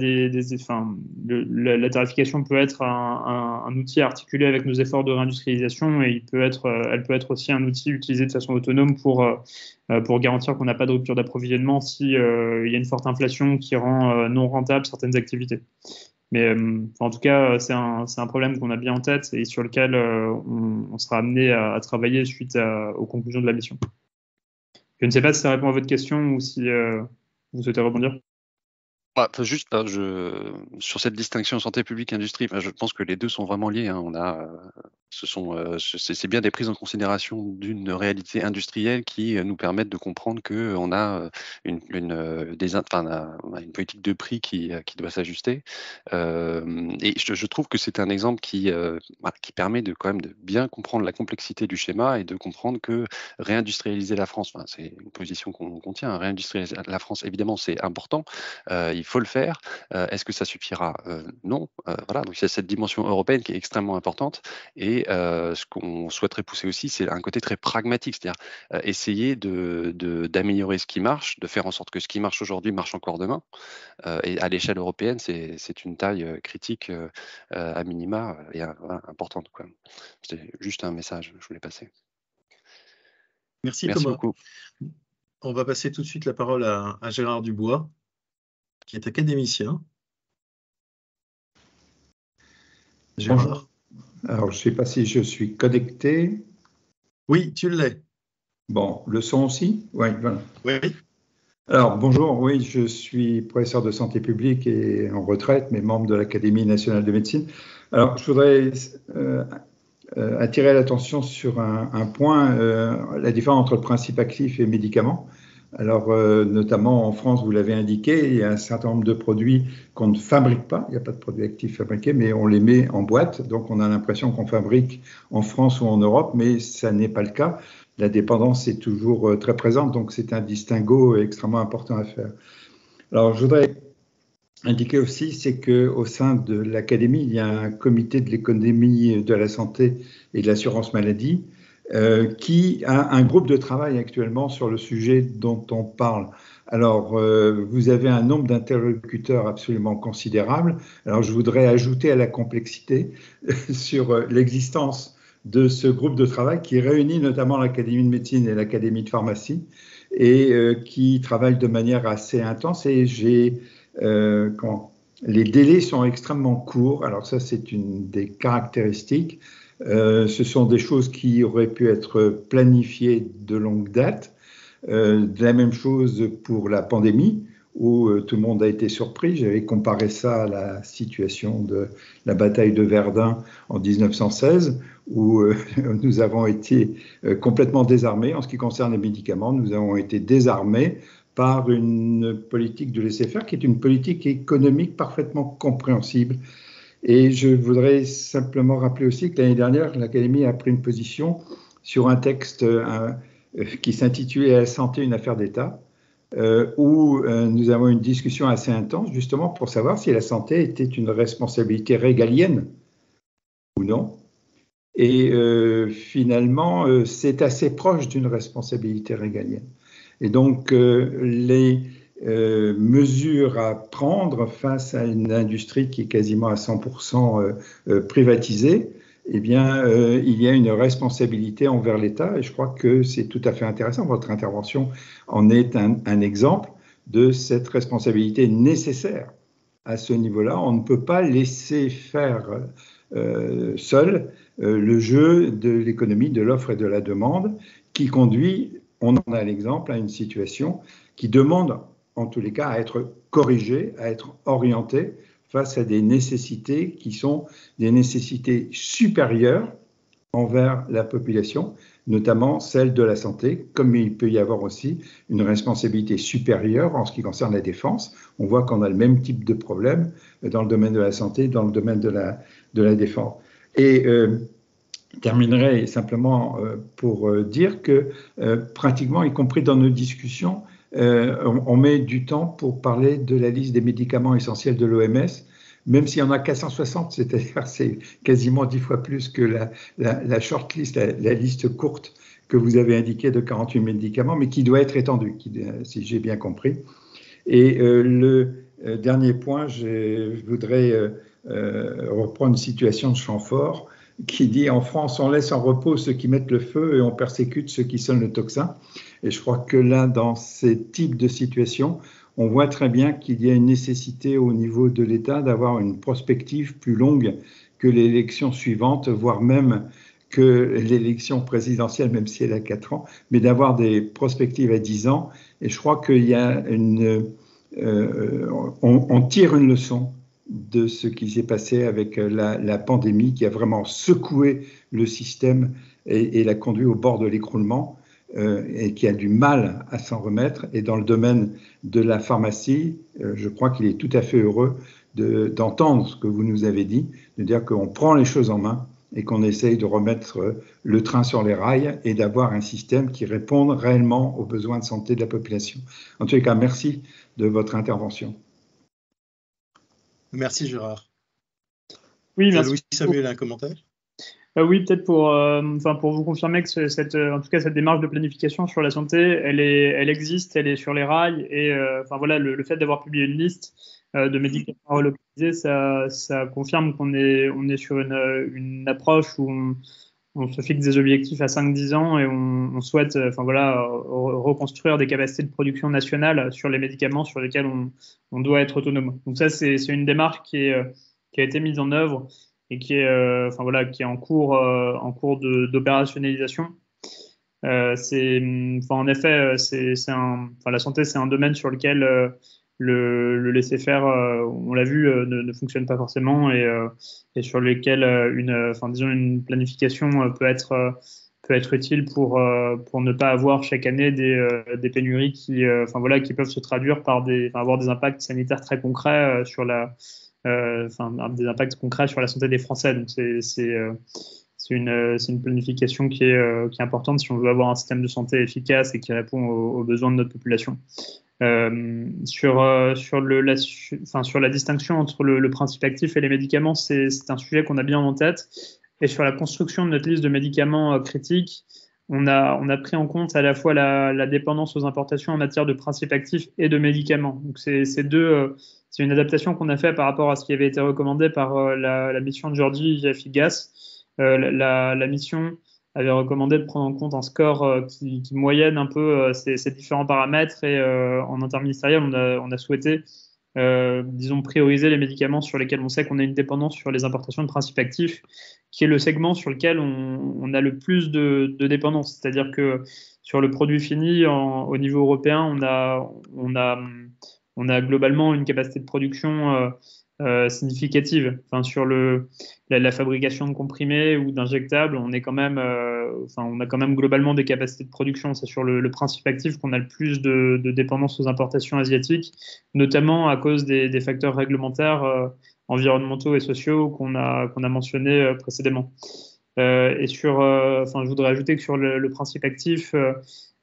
la tarification peut être un outil à articuler avec nos efforts de réindustrialisation, et elle peut être aussi un outil utilisé de façon autonome pour garantir qu'on n'a pas de rupture d'approvisionnement si il y a une forte inflation qui rend non rentable certaines activités. Mais en tout cas, c'est un problème qu'on a bien en tête et sur lequel on sera amené à travailler suite aux conclusions de la mission. Je ne sais pas si ça répond à votre question ou si vous souhaitez rebondir.
Sur cette distinction santé publique industrie, je pense que les deux sont vraiment liés. C'est bien des prises en considération d'une réalité industrielle qui nous permettent de comprendre que on a une politique de prix qui doit s'ajuster. Et je trouve que c'est un exemple qui permet de quand même de bien comprendre la complexité du schéma et de comprendre que réindustrialiser la France, c'est une position qu'on tient. Réindustrialiser la France, évidemment, c'est important. Il faut le faire. Est-ce que ça suffira? Non. Donc il y a cette dimension européenne qui est extrêmement importante. Et ce qu'on souhaiterait pousser aussi, c'est un côté très pragmatique, c'est-à-dire essayer d'améliorer ce qui marche, de faire en sorte que ce qui marche aujourd'hui marche encore demain. Et à l'échelle européenne, c'est une taille critique à minima et importante. C'était juste un message que je voulais passer.
Merci Thomas. Beaucoup. On va passer tout de suite la parole à Gérard Dubois, qui est académicien. Gérard.
Bonjour. Alors, je ne sais pas si je suis connecté.
Oui, tu l'es.
Bon, le son aussi? Oui, voilà.
Oui.
Alors, bonjour, oui, je suis professeur de santé publique et en retraite, mais membre de l'Académie nationale de médecine. Alors, je voudrais attirer l'attention sur un point, la différence entre le principe actif et médicament. Alors, notamment en France, vous l'avez indiqué, il y a un certain nombre de produits qu'on ne fabrique pas. Il n'y a pas de produits actifs fabriqués, mais on les met en boîte. Donc, on a l'impression qu'on fabrique en France ou en Europe, mais ça n'est pas le cas. La dépendance est toujours très présente, donc c'est un distinguo extrêmement important à faire. Alors, je voudrais indiquer aussi, c'est qu'au sein de l'Académie, il y a un comité de l'économie de la santé et de l'assurance maladie, qui a un groupe de travail actuellement sur le sujet dont on parle. Alors, vous avez un nombre d'interlocuteurs absolument considérable. Alors, je voudrais ajouter à la complexité sur l'existence de ce groupe de travail qui réunit notamment l'Académie de médecine et l'Académie de pharmacie et qui travaille de manière assez intense. Et les délais sont extrêmement courts. Alors ça, c'est une des caractéristiques. Ce sont des choses qui auraient pu être planifiées de longue date. De la même chose pour la pandémie, où tout le monde a été surpris. J'avais comparé ça à la situation de la bataille de Verdun en 1916, où nous avons été complètement désarmés en ce qui concerne les médicaments. Nous avons été désarmés par une politique de laisser-faire qui est une politique économique parfaitement compréhensible. Et je voudrais simplement rappeler aussi que l'année dernière, l'Académie a pris une position sur un texte qui s'intitulait « La santé, une affaire d'État », où nous avons une discussion assez intense justement pour savoir si la santé était une responsabilité régalienne ou non. Et finalement, c'est assez proche d'une responsabilité régalienne. Et donc, les mesures à prendre face à une industrie qui est quasiment à 100% privatisée, eh bien, il y a une responsabilité envers l'État et je crois que c'est tout à fait intéressant. Votre intervention en est un exemple de cette responsabilité nécessaire à ce niveau-là. On ne peut pas laisser faire seul le jeu de l'économie de l'offre et de la demande qui conduit, on en a l'exemple, à une situation qui demande en tous les cas à être corrigée, à être orientée face à des nécessités qui sont des nécessités supérieures envers la population, notamment celle de la santé, comme il peut y avoir aussi une responsabilité supérieure en ce qui concerne la défense. On voit qu'on a le même type de problème dans le domaine de la santé, dans le domaine de la défense. Et terminerai simplement pour dire que pratiquement, y compris dans nos discussions, on met du temps pour parler de la liste des médicaments essentiels de l'OMS, même s'il y en a 460, c'est-à-dire c'est quasiment 10 fois plus que la short list, la liste courte que vous avez indiquée de 48 médicaments, mais qui doit être étendue, si j'ai bien compris. Et le dernier point, je voudrais reprendre une situation de Chamfort qui dit « En France, on laisse en repos ceux qui mettent le feu et on persécute ceux qui sonnent le tocsin ». Et je crois que là, dans ces types de situations, on voit très bien qu'il y a une nécessité au niveau de l'État d'avoir une prospective plus longue que l'élection suivante, voire même que l'élection présidentielle, même si elle a 4 ans, mais d'avoir des prospectives à 10 ans. Et je crois qu'il y a on tire une leçon de ce qui s'est passé avec la pandémie qui a vraiment secoué le système et l'a conduit au bord de l'écroulement. Et qui a du mal à s'en remettre. Et dans le domaine de la pharmacie, je crois qu'il est tout à fait heureux d'entendre ce que vous nous avez dit, de dire qu'on prend les choses en main et qu'on essaye de remettre le train sur les rails et d'avoir un système qui réponde réellement aux besoins de santé de la population. En tous les cas, merci de votre intervention.
Merci Gérard.
Oui, merci.
Louis Samuel, un commentaire ?
Oui, peut-être pour vous confirmer que en tout cas, cette démarche de planification sur la santé, elle existe, elle est sur les rails. Et voilà, le fait d'avoir publié une liste de médicaments relocalisés, ça confirme qu'on est sur une approche où on se fixe des objectifs à 5-10 ans et on souhaite reconstruire des capacités de production nationale sur les médicaments sur lesquels on doit être autonome. Donc ça, c'est une démarche qui a été mise en œuvre et qui est en cours d'opérationnalisation. En effet, la santé, c'est un domaine sur lequel le laisser-faire, on l'a vu, ne fonctionne pas forcément et sur lequel une planification peut être utile pour ne pas avoir chaque année des pénuries qui peuvent se traduire par avoir des impacts sanitaires très concrets sur des impacts concrets sur la santé des Français. Donc c'est une planification qui est importante si on veut avoir un système de santé efficace et qui répond aux besoins de notre population. Sur la distinction entre le principe actif et les médicaments, c'est un sujet qu'on a bien en tête. Et sur la construction de notre liste de médicaments critiques, on a pris en compte à la fois la dépendance aux importations en matière de principes actifs et de médicaments. Donc c'est une adaptation qu'on a fait par rapport à ce qui avait été recommandé par la mission de Georgie via FIGAS. La mission avait recommandé de prendre en compte un score qui moyenne un peu ces différents paramètres et en interministériel, on a souhaité prioriser les médicaments sur lesquels on sait qu'on a une dépendance sur les importations de principes actifs, qui est le segment sur lequel on a le plus de dépendance. C'est-à-dire que sur le produit fini, au niveau européen, on on a globalement une capacité de production significative. Enfin, sur la fabrication de comprimés ou d'injectables, on a quand même globalement des capacités de production. C'est sur le principe actif qu'on a le plus de dépendance aux importations asiatiques, notamment à cause des facteurs réglementaires environnementaux et sociaux qu'on a mentionnés précédemment. Je voudrais ajouter que sur le principe actif,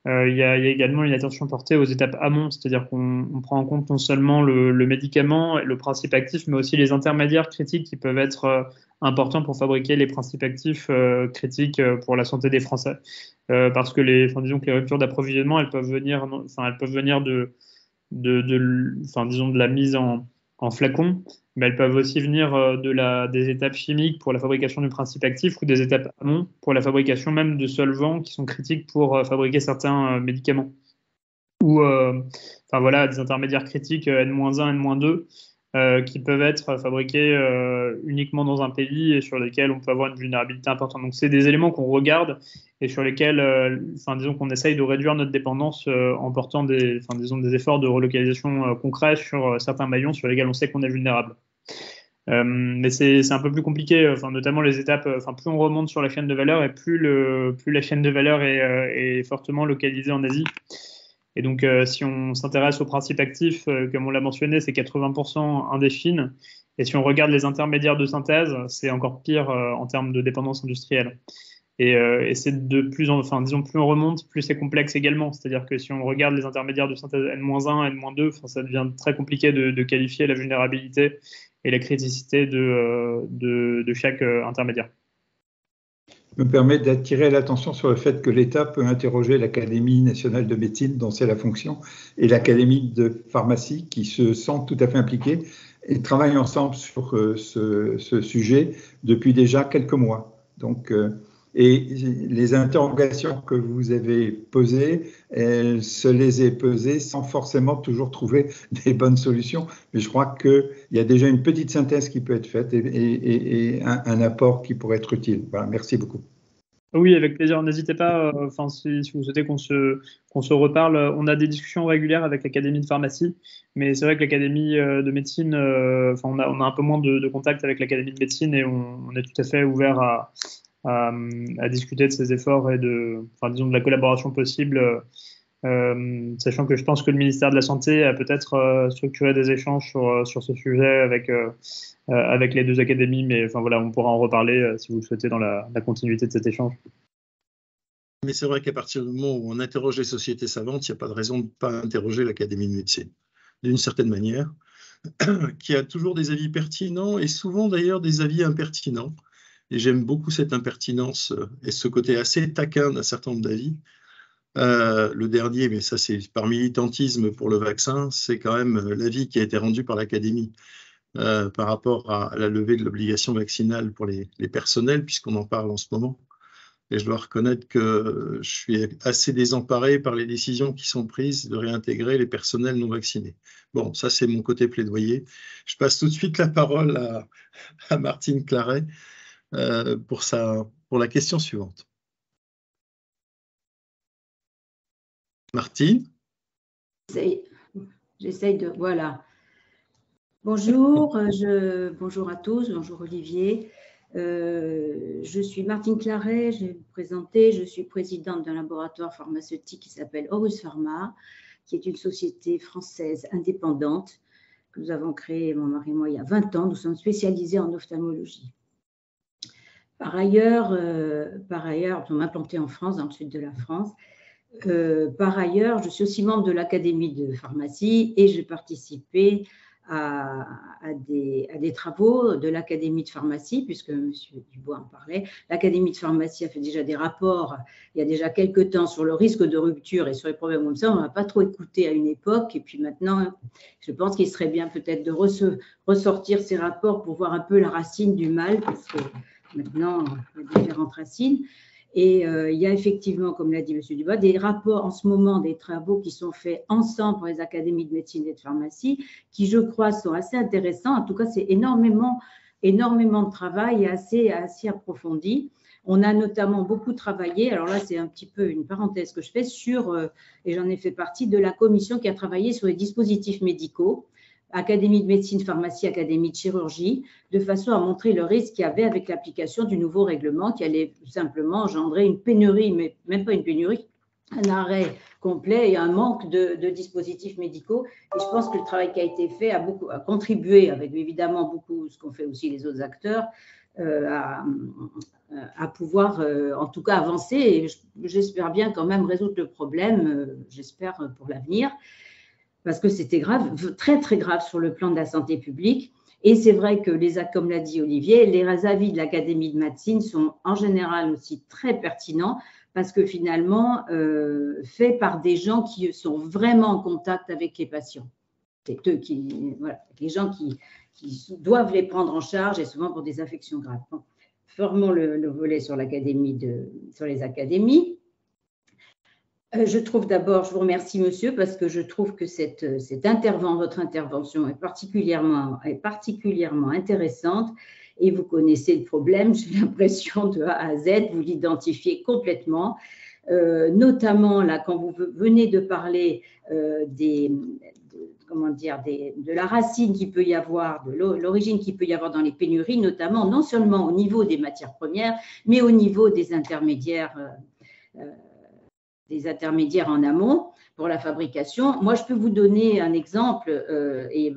il y a également une attention portée aux étapes amont, c'est-à-dire qu'on prend en compte non seulement le médicament, le principe actif, mais aussi les intermédiaires critiques qui peuvent être importants pour fabriquer les principes actifs critiques pour la santé des Français. Parce que disons que les ruptures d'approvisionnement, elles peuvent venir de la mise en flacon, mais elles peuvent aussi venir des étapes chimiques pour la fabrication du principe actif ou des étapes amont pour la fabrication même de solvants qui sont critiques pour fabriquer certains médicaments. Ou des intermédiaires critiques N-1, N-2 qui peuvent être fabriqués uniquement dans un pays et sur lesquels on peut avoir une vulnérabilité importante. Donc c'est des éléments qu'on regarde et sur lesquels disons qu'on essaye de réduire notre dépendance en portant des efforts de relocalisation concrets sur certains maillons sur lesquels on sait qu'on est vulnérable. Mais c'est un peu plus compliqué, notamment les étapes, plus on remonte sur la chaîne de valeur et plus la chaîne de valeur est fortement localisée en Asie. Et donc, si on s'intéresse au principe actif, comme on l'a mentionné, c'est 80% Indochine. Et si on regarde les intermédiaires de synthèse, c'est encore pire en termes de dépendance industrielle. Et c'est plus on remonte, plus c'est complexe également. C'est-à-dire que si on regarde les intermédiaires de synthèse N-1, N-2, ça devient très compliqué de qualifier la vulnérabilité et la criticité de chaque intermédiaire.
Me permet d'attirer l'attention sur le fait que l'État peut interroger l'Académie nationale de médecine, dont c'est la fonction, et l'Académie de pharmacie, qui se sentent tout à fait impliqués et travaillent ensemble sur ce sujet depuis déjà quelques mois. Donc, et les interrogations que vous avez posées, elles se les ai posées sans forcément toujours trouver des bonnes solutions. Mais je crois qu'il y a déjà une petite synthèse qui peut être faite et un apport qui pourrait être utile. Voilà, merci beaucoup.
Oui, avec plaisir. N'hésitez pas, si vous souhaitez qu'on se reparle, on a des discussions régulières avec l'Académie de pharmacie, mais c'est vrai que l'Académie de médecine, on a un peu moins de contact avec l'Académie de médecine et on est tout à fait ouvert à discuter de ces efforts et de la collaboration possible, sachant que je pense que le ministère de la Santé a peut-être structuré des échanges sur ce sujet avec les deux académies, mais on pourra en reparler si vous le souhaitez dans la continuité de cet échange.
Mais c'est vrai qu'à partir du moment où on interroge les sociétés savantes, il n'y a pas de raison de ne pas interroger l'Académie de médecine, d'une certaine manière, qui a toujours des avis pertinents et souvent d'ailleurs des avis impertinents. Et j'aime beaucoup cette impertinence et ce côté assez taquin d'un certain nombre d'avis. Le dernier, mais ça c'est par militantisme pour le vaccin, c'est quand même l'avis qui a été rendu par l'Académie par rapport à la levée de l'obligation vaccinale pour les personnels, puisqu'on en parle en ce moment. Et je dois reconnaître que je suis assez désemparé par les décisions qui sont prises de réintégrer les personnels non vaccinés. Bon, ça c'est mon côté plaidoyer. Je passe tout de suite la parole à Martine Claret pour la question suivante. Martine?
J'essaye de... Voilà. Bonjour, bonjour à tous, bonjour Olivier. Je suis Martine Claret, je vais vous présenter. Je suis présidente d'un laboratoire pharmaceutique qui s'appelle Horus Pharma, qui est une société française indépendante que nous avons créée, mon mari et moi, il y a 20 ans. Nous sommes spécialisés en ophtalmologie. Par ailleurs, nous sommes implantés en France, dans le sud de la France. Par ailleurs, je suis aussi membre de l'Académie de pharmacie et j'ai participé à des travaux de l'Académie de pharmacie, puisque M. Dubois en parlait. L'Académie de pharmacie a fait déjà des rapports il y a déjà quelques temps sur le risque de rupture et sur les problèmes comme ça. On n'a pas trop écouté à une époque. Et puis maintenant, je pense qu'il serait bien peut-être de ressortir ces rapports pour voir un peu la racine du mal, parce que maintenant, il y a différentes racines. Et il y a effectivement, comme l'a dit M. Dubois, des rapports en ce moment, des travaux qui sont faits ensemble pour les académies de médecine et de pharmacie, qui, je crois, sont assez intéressants. En tout cas, c'est énormément énormément de travail assez approfondi. On a notamment beaucoup travaillé, alors là c'est un petit peu une parenthèse que je fais, et j'en ai fait partie de la commission qui a travaillé sur les dispositifs médicaux, Académie de médecine, pharmacie, Académie de chirurgie, de façon à montrer le risque qu'il y avait avec l'application du nouveau règlement qui allait simplement engendrer une pénurie, mais même pas une pénurie, un arrêt complet et un manque de dispositifs médicaux. Et je pense que le travail qui a été fait a contribué, avec évidemment beaucoup ce qu'ont fait aussi les autres acteurs, à pouvoir en tout cas avancer. Et j'espère bien quand même résoudre le problème, j'espère pour l'avenir, parce que c'était grave, très très grave sur le plan de la santé publique. Et c'est vrai que comme l'a dit Olivier, les avis de l'Académie de médecine sont en général aussi très pertinents, parce que finalement, fait par des gens qui sont vraiment en contact avec les patients. C'est eux les gens qui doivent les prendre en charge, et souvent pour des affections graves. Bon, formons le volet sur les académies. Je trouve d'abord, je vous remercie monsieur, parce que je trouve que votre intervention est particulièrement intéressante, et vous connaissez le problème, j'ai l'impression de A à Z, vous l'identifiez complètement, notamment là quand vous venez de parler de la racine qu'il peut y avoir, de l'origine qu'il peut y avoir dans les pénuries, notamment non seulement au niveau des matières premières, mais au niveau des intermédiaires en amont pour la fabrication. Moi, je peux vous donner un exemple, et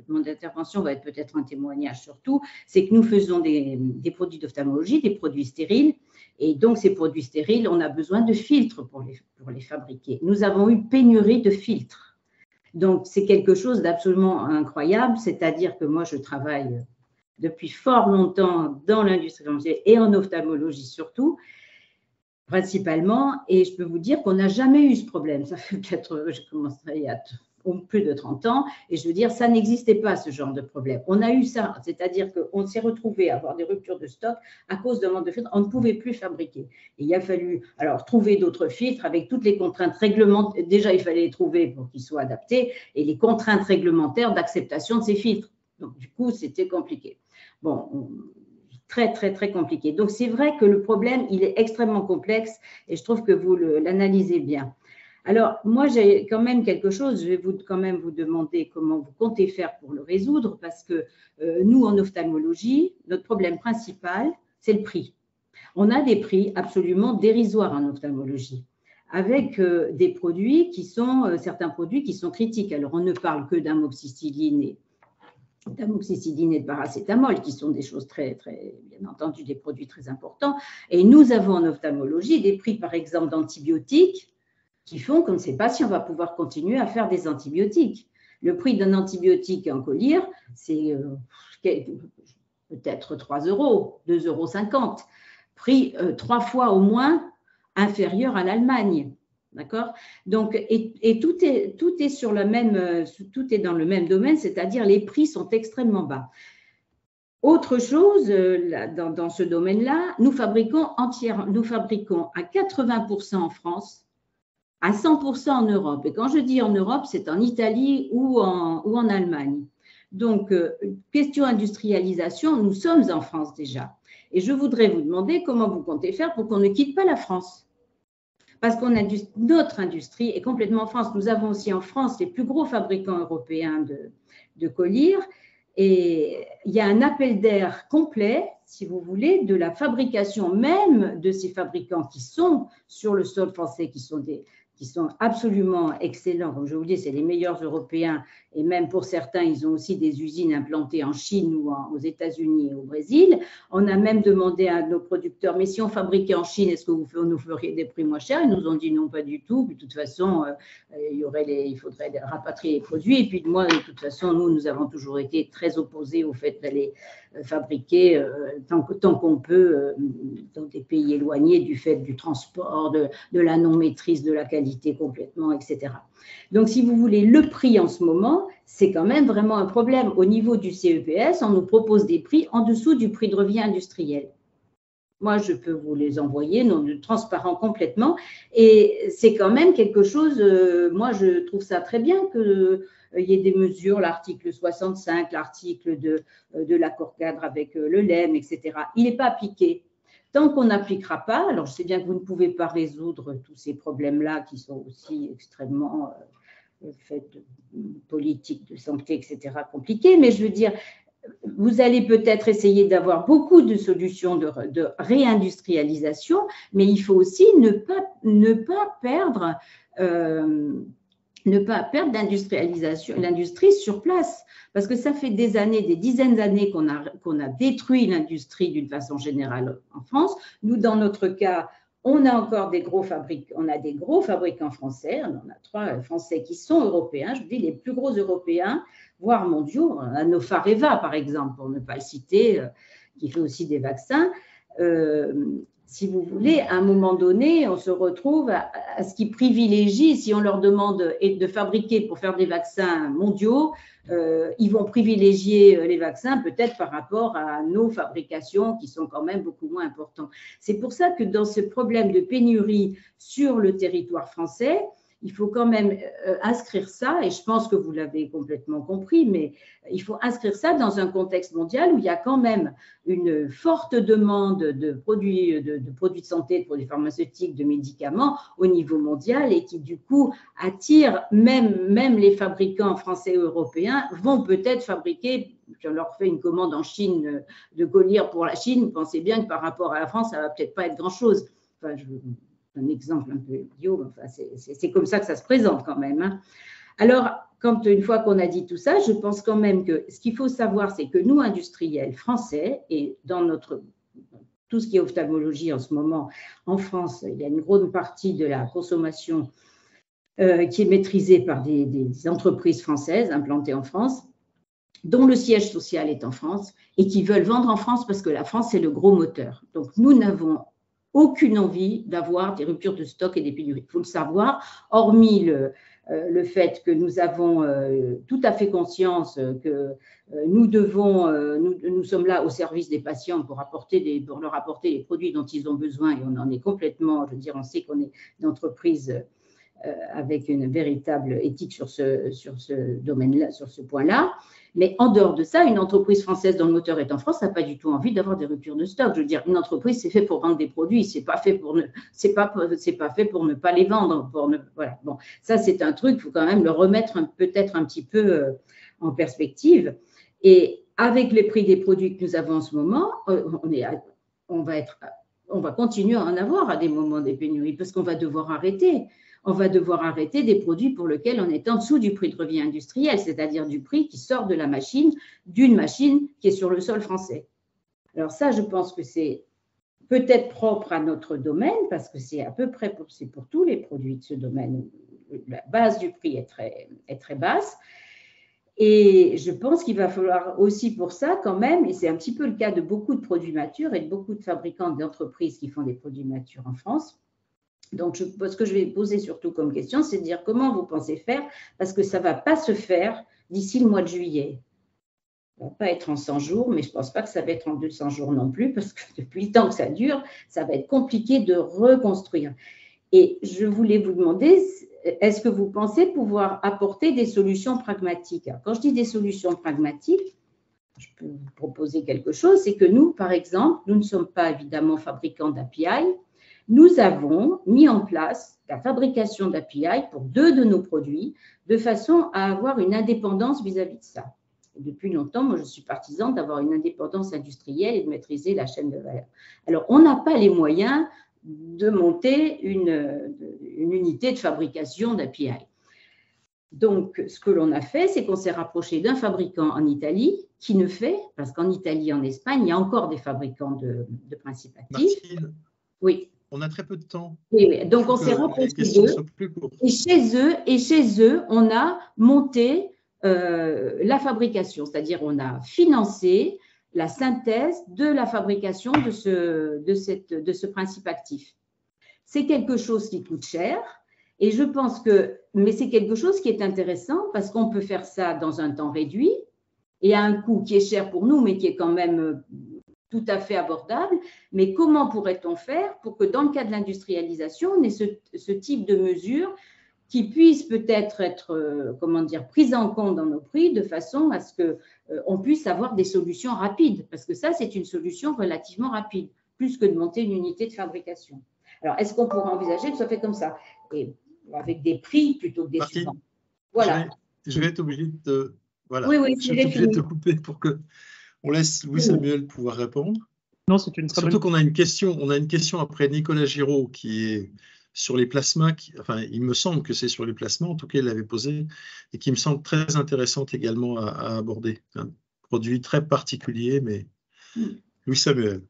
mon intervention va être peut-être un témoignage surtout, c'est que nous faisons des produits d'ophtalmologie, des produits stériles, et donc ces produits stériles, on a besoin de filtres pour les fabriquer. Nous avons eu pénurie de filtres. Donc, c'est quelque chose d'absolument incroyable, c'est-à-dire que moi, je travaille depuis fort longtemps dans l'industrie pharmaceutique et en ophtalmologie surtout, principalement, et je peux vous dire qu'on n'a jamais eu ce problème. Ça fait j'ai commencé il y a plus de 30 ans, et je veux dire, ça n'existait pas ce genre de problème. On a eu ça, c'est-à-dire qu'on s'est retrouvé à avoir des ruptures de stock à cause de manque de filtres, on ne pouvait plus fabriquer. Et il a fallu alors trouver d'autres filtres avec toutes les contraintes réglementaires. Déjà, il fallait les trouver pour qu'ils soient adaptés, et les contraintes réglementaires d'acceptation de ces filtres. Donc, du coup, c'était compliqué. Bon, très, très, très compliqué. Donc, c'est vrai que le problème, il est extrêmement complexe, et je trouve que vous l'analysez bien. Alors, moi, j'ai quand même quelque chose, je vais quand même vous demander comment vous comptez faire pour le résoudre, parce que nous, en ophtalmologie, notre problème principal, c'est le prix. On a des prix absolument dérisoires en ophtalmologie, avec des produits certains produits qui sont critiques. Alors, on ne parle que d'amoxicilline et de paracétamol, qui sont des choses très, très, bien entendu, des produits très importants. Et nous avons en ophtalmologie des prix, par exemple, d'antibiotiques, qui font qu'on ne sait pas si on va pouvoir continuer à faire des antibiotiques. Le prix d'un antibiotique en collyre, c'est peut-être 3 €, 2,50 €, prix 3 fois au moins inférieur à l'Allemagne. D'accord ? Donc, et tout est sur tout est dans le même domaine, c'est-à-dire les prix sont extrêmement bas. Autre chose, dans ce domaine-là, nous fabriquons à 80% en France, à 100% en Europe. Et quand je dis en Europe, c'est en Italie ou en Allemagne. Donc, question industrialisation, nous sommes en France déjà. Et je voudrais vous demander comment vous comptez faire pour qu'on ne quitte pas la France. Parce qu'on a notre industrie est complètement en France. Nous avons aussi en France les plus gros fabricants européens de collyre. Et il y a un appel d'air complet, si vous voulez, de la fabrication même de ces fabricants qui sont sur le sol français, qui sont absolument excellents. Comme je vous dis, c'est les meilleurs Européens, et même pour certains, ils ont aussi des usines implantées en Chine ou aux États-Unis et au Brésil. On a même demandé à nos producteurs, mais si on fabriquait en Chine, est-ce que vous nous feriez des prix moins chers? Ils nous ont dit non, pas du tout. Puis, de toute façon, il faudrait rapatrier les produits. Et puis moi, de toute façon, nous avons toujours été très opposés au fait d'aller fabriquer tant qu'on peut dans des pays éloignés du fait du transport, de la non-maîtrise de la qualité complètement, etc. Donc, si vous voulez, le prix en ce moment, c'est quand même vraiment un problème. Au niveau du CEPS, on nous propose des prix en dessous du prix de revient industriel. Moi, je peux vous les envoyer, non transparent complètement. Et c'est quand même quelque chose, moi, je trouve ça très bien qu'il y ait des mesures, l'article 65, l'article de l'accord cadre avec le LEM, etc. Il n'est pas appliqué. Tant qu'on n'appliquera pas, alors je sais bien que vous ne pouvez pas résoudre tous ces problèmes-là qui sont aussi extrêmement faits de politique, de santé, etc., compliqués, mais je veux dire, vous allez peut-être essayer d'avoir beaucoup de solutions de réindustrialisation, mais il faut aussi ne pas perdre d'industrialisation, l'industrie sur place, parce que ça fait des années, des dizaines d'années qu'on a détruit l'industrie d'une façon générale en France. Nous, dans notre cas, on a encore des gros fabricants français, on en a 3 français qui sont européens, je vous dis les plus gros européens, voire mondiaux, Anofareva par exemple, pour ne pas le citer, qui fait aussi des vaccins. Si vous voulez, à un moment donné, on se retrouve à ce qu'ils privilégient, si on leur demande de fabriquer pour faire des vaccins mondiaux, ils vont privilégier les vaccins peut-être par rapport à nos fabrications qui sont quand même beaucoup moins importantes. C'est pour ça que dans ce problème de pénurie sur le territoire français, il faut quand même inscrire ça, et je pense que vous l'avez complètement compris, mais il faut inscrire ça dans un contexte mondial où il y a quand même une forte demande de produits de santé, de produits pharmaceutiques, de médicaments au niveau mondial et qui du coup attire même les fabricants français et européens vont peut-être fabriquer, je leur fais une commande en Chine de colliers pour la Chine, vous pensez bien que par rapport à la France, ça ne va peut-être pas être grand-chose. Enfin, un exemple un peu idiot, enfin, c'est comme ça que ça se présente quand même. Hein. Alors, une fois qu'on a dit tout ça, je pense quand même que ce qu'il faut savoir, c'est que nous, industriels français, et dans tout ce qui est ophtalmologie en ce moment, en France, il y a une grande partie de la consommation qui est maîtrisée par des entreprises françaises implantées en France, dont le siège social est en France, et qui veulent vendre en France parce que la France, c'est le gros moteur. Donc, nous n'avons aucune envie d'avoir des ruptures de stock et des pénuries. Il faut le savoir, hormis le fait que nous avons tout à fait conscience que nous sommes là au service des patients pour leur apporter les produits dont ils ont besoin, et on en est complètement, je veux dire, on sait qu'on est une entreprise avec une véritable éthique sur ce domaine-là, sur ce point-là. Mais en dehors de ça, une entreprise française dont le moteur est en France n'a pas du tout envie d'avoir des ruptures de stock. Je veux dire, une entreprise, c'est fait pour vendre des produits, c'est pas fait pour ne pas les vendre. Voilà. Bon, ça c'est un truc, il faut quand même le remettre peut-être un petit peu en perspective. Et avec les prix des produits que nous avons en ce moment, on va continuer à en avoir à des moments des pénuries parce qu'on va devoir arrêter. On va devoir arrêter des produits pour lesquels on est en dessous du prix de revient industriel, c'est-à-dire du prix qui sort de la machine, d'une machine qui est sur le sol français. Alors ça, je pense que c'est peut-être propre à notre domaine, parce que c'est à peu près c'est pour tous les produits de ce domaine. La base du prix est très basse. Et je pense qu'il va falloir aussi pour ça quand même, et c'est un petit peu le cas de beaucoup de produits matures et de beaucoup de fabricants d'entreprises qui font des produits matures en France. Donc, ce que je vais poser surtout comme question, c'est de dire comment vous pensez faire, parce que ça ne va pas se faire d'ici le mois de juillet. Ça ne va pas être en 100 jours, mais je ne pense pas que ça va être en 200 jours non plus, parce que depuis le temps que ça dure, ça va être compliqué de reconstruire. Et je voulais vous demander, est-ce que vous pensez pouvoir apporter des solutions pragmatiques? Alors, quand je dis des solutions pragmatiques, je peux vous proposer quelque chose, c'est que nous, par exemple, nous ne sommes pas évidemment fabricants d'API. Nous avons mis en place la fabrication d'API pour 2 de nos produits, de façon à avoir une indépendance vis-à-vis de ça. Et depuis longtemps, moi, je suis partisan d'avoir une indépendance industrielle et de maîtriser la chaîne de valeur. Alors, on n'a pas les moyens de monter une unité de fabrication d'API. Donc, ce que l'on a fait, c'est qu'on s'est rapproché d'un fabricant en Italie qui ne fait, parce qu'en Italie et en Espagne, il y a encore des fabricants de principes actifs.
Martine,
oui.
On a très peu de temps.
Oui. Donc, on s'est rapproché d'eux. Et chez eux, on a monté la fabrication, c'est-à-dire on a financé la synthèse de la fabrication de ce principe actif. C'est quelque chose qui coûte cher. Et je pense mais c'est quelque chose qui est intéressant parce qu'on peut faire ça dans un temps réduit et à un coût qui est cher pour nous, mais qui est quand même tout à fait abordable, mais comment pourrait-on faire pour que dans le cas de l'industrialisation, on ait ce type de mesures qui puissent peut-être être, prises en compte dans nos prix de façon à ce qu'on puisse avoir des solutions rapides, parce que ça, c'est une solution relativement rapide, plus que de monter une unité de fabrication. Alors, est-ce qu'on pourrait envisager que ça soit fait comme ça, et avec des prix plutôt que des subventions? Voilà.
Je vais être obligé de, voilà,
oui,
je vais être obligé de te couper pour que on laisse Louis-Samuel pouvoir répondre.
Non, c'est une très
Surtout qu'on a une question. On a une question après Nicolas Giraud qui est sur les plasmas. Enfin, il me semble que c'est sur les plasmas. En tout cas, il l'avait posé et qui me semble très intéressante également à aborder. Un produit très particulier, mais Louis-Samuel.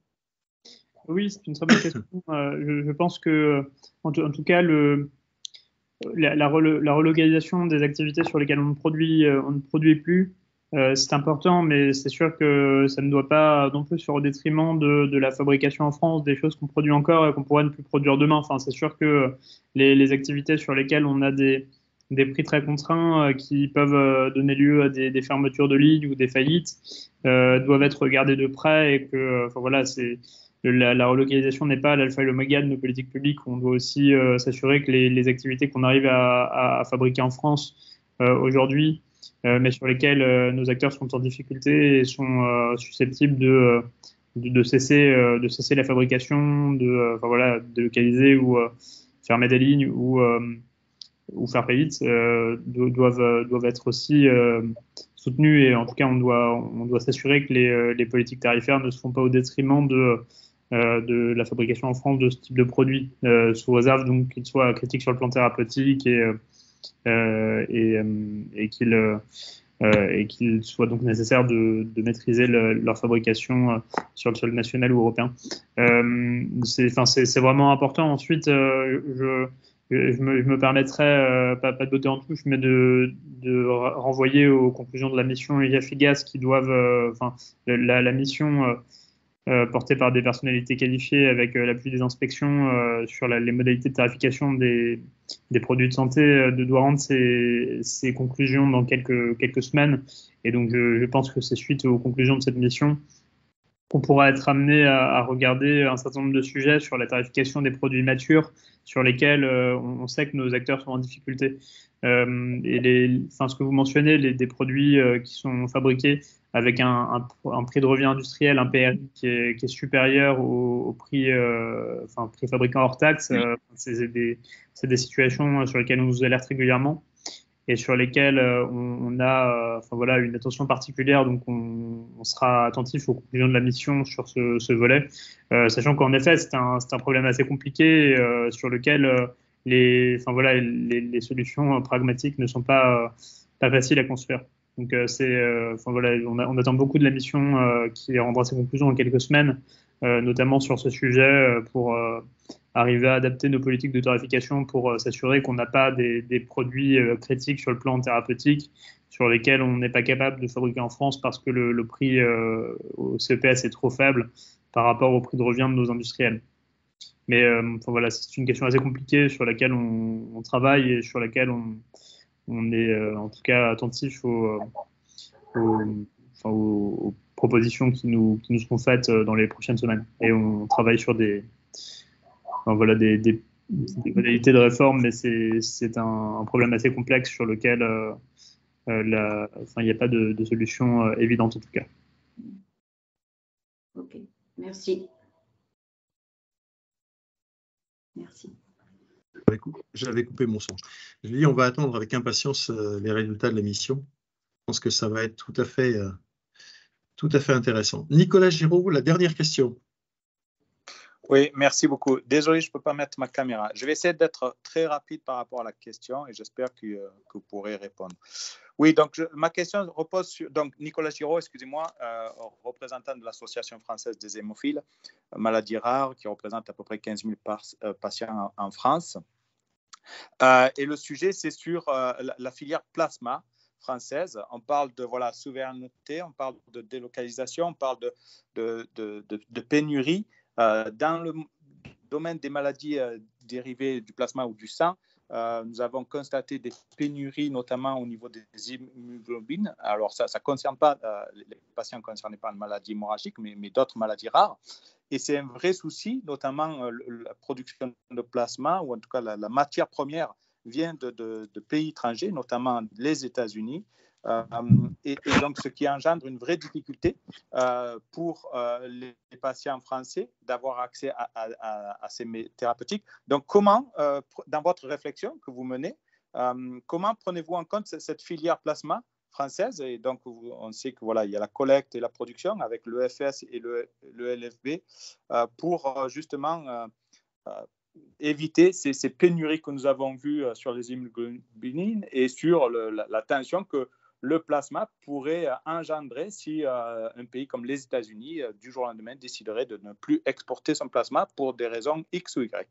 Oui, c'est une très bonne question. Je pense que, en tout cas, la relocalisation des activités sur lesquelles on ne produit plus, c'est important, mais c'est sûr que ça ne doit pas non plus se faire au détriment de la fabrication en France, des choses qu'on produit encore et qu'on pourrait ne plus produire demain. Enfin, c'est sûr que les activités sur lesquelles on a des prix très contraints qui peuvent donner lieu à des fermetures de lignes ou des faillites doivent être regardées de près et que, voilà, la relocalisation n'est pas l'alpha et l'oméga de nos politiques publiques. On doit aussi s'assurer que les activités qu'on arrive à fabriquer en France aujourd'hui, mais sur lesquelles nos acteurs sont en difficulté et sont susceptibles de cesser la fabrication, de localiser ou fermer des lignes ou faire faillite, doivent être aussi soutenus. Et en tout cas, on doit s'assurer que les politiques tarifaires ne se font pas au détriment de la fabrication en France de ce type de produit, sous réserve donc qu'ils soient critiques sur le plan thérapeutique et qu'il soit donc nécessaire de maîtriser leur fabrication sur le sol national ou européen. C'est vraiment important. Ensuite, je me permettrais, pas de botter en touche, mais de renvoyer aux conclusions de la mission IAFIGAS qui doivent, la mission portée par des personnalités qualifiées avec l'appui des inspections sur les modalités de tarification des produits de santé, doit rendre ses conclusions dans quelques semaines. Et donc, je pense que c'est suite aux conclusions de cette mission qu'on pourra être amené à regarder un certain nombre de sujets sur la tarification des produits matures sur lesquels on sait que nos acteurs sont en difficulté. Ce que vous mentionnez, des produits qui sont fabriqués avec un prix de revient industriel, un PRI qui est supérieur au prix fabricant hors taxe, c'est des situations sur lesquelles on nous alerte régulièrement et sur lesquelles on a une attention particulière. Donc, on sera attentif aux conclusions de la mission sur ce volet, sachant qu'en effet, c'est un problème assez compliqué sur lequel les solutions pragmatiques ne sont pas faciles à construire. Donc, on attend beaucoup de la mission qui rendra ses conclusions dans quelques semaines, notamment sur ce sujet pour arriver à adapter nos politiques de tarification pour s'assurer qu'on n'a pas des produits critiques sur le plan thérapeutique sur lesquels on n'est pas capable de fabriquer en France parce que le prix au CEPS est trop faible par rapport au prix de revient de nos industriels. Mais c'est une question assez compliquée sur laquelle on travaille et sur laquelle on est en tout cas attentif aux propositions qui nous seront faites dans les prochaines semaines. Et on travaille sur des modalités de réforme, mais c'est un problème assez complexe sur lequel il n'y a pas de solution évidente en tout cas.
Ok, merci. Merci.
J'avais coupé mon son. Je dis, on va attendre avec impatience les résultats de la mission. Je pense que ça va être tout à fait intéressant. Nicolas Giraud, la dernière question.
Oui, merci beaucoup. Désolé, je ne peux pas mettre ma caméra. Je vais essayer d'être très rapide par rapport à la question et j'espère que vous pourrez répondre. Oui, donc ma question repose sur Nicolas Giraud, excusez-moi, représentant de l'Association française des hémophiles, maladies rares, qui représente à peu près 15 000 patients en France. Et le sujet, c'est sur la filière plasma française. On parle de souveraineté, on parle de délocalisation, on parle de pénurie. Dans le domaine des maladies dérivées du plasma ou du sang, nous avons constaté des pénuries, notamment au niveau des immunoglobulines. Alors, ça ne concerne pas les patients concernés par une maladie hémorragique, mais d'autres maladies rares. Et c'est un vrai souci, notamment la production de plasma, ou en tout cas la matière première vient de pays étrangers, notamment les États-Unis. Et donc, ce qui engendre une vraie difficulté pour les patients français d'avoir accès à ces thérapeutiques. Donc, comment, dans votre réflexion que vous menez, comment prenez-vous en compte cette filière plasma française? Et donc, on sait que voilà, il y a la collecte et la production avec l'EFS et le LFB pour justement éviter ces pénuries que nous avons vues sur les immunoglobulines et sur la tension que le plasma pourrait engendrer si un pays comme les États-Unis, du jour au lendemain, déciderait de ne plus exporter son plasma pour des raisons X ou Y.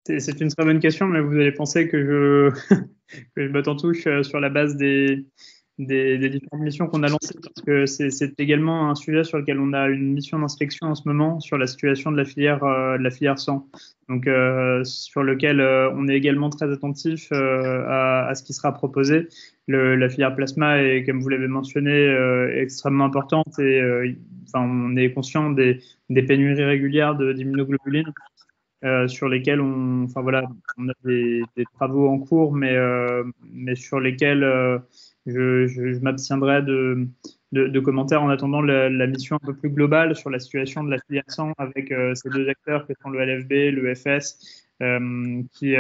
C'est une très bonne question, mais vous allez penser que je botte en touche sur la base des différentes missions qu'on a lancées, parce que c'est également un sujet sur lequel on a une mission d'inspection en ce moment sur la situation de la filière sang. Donc, sur lequel on est également très attentif à ce qui sera proposé. La filière plasma est, comme vous l'avez mentionné, extrêmement importante et on est conscient des pénuries régulières d'immunoglobulines. Sur lesquels on a des travaux en cours, mais sur lesquels je m'abstiendrai de commentaires en attendant la mission un peu plus globale sur la situation de la filière sang avec ces deux acteurs qui sont le LFB, le FS, qui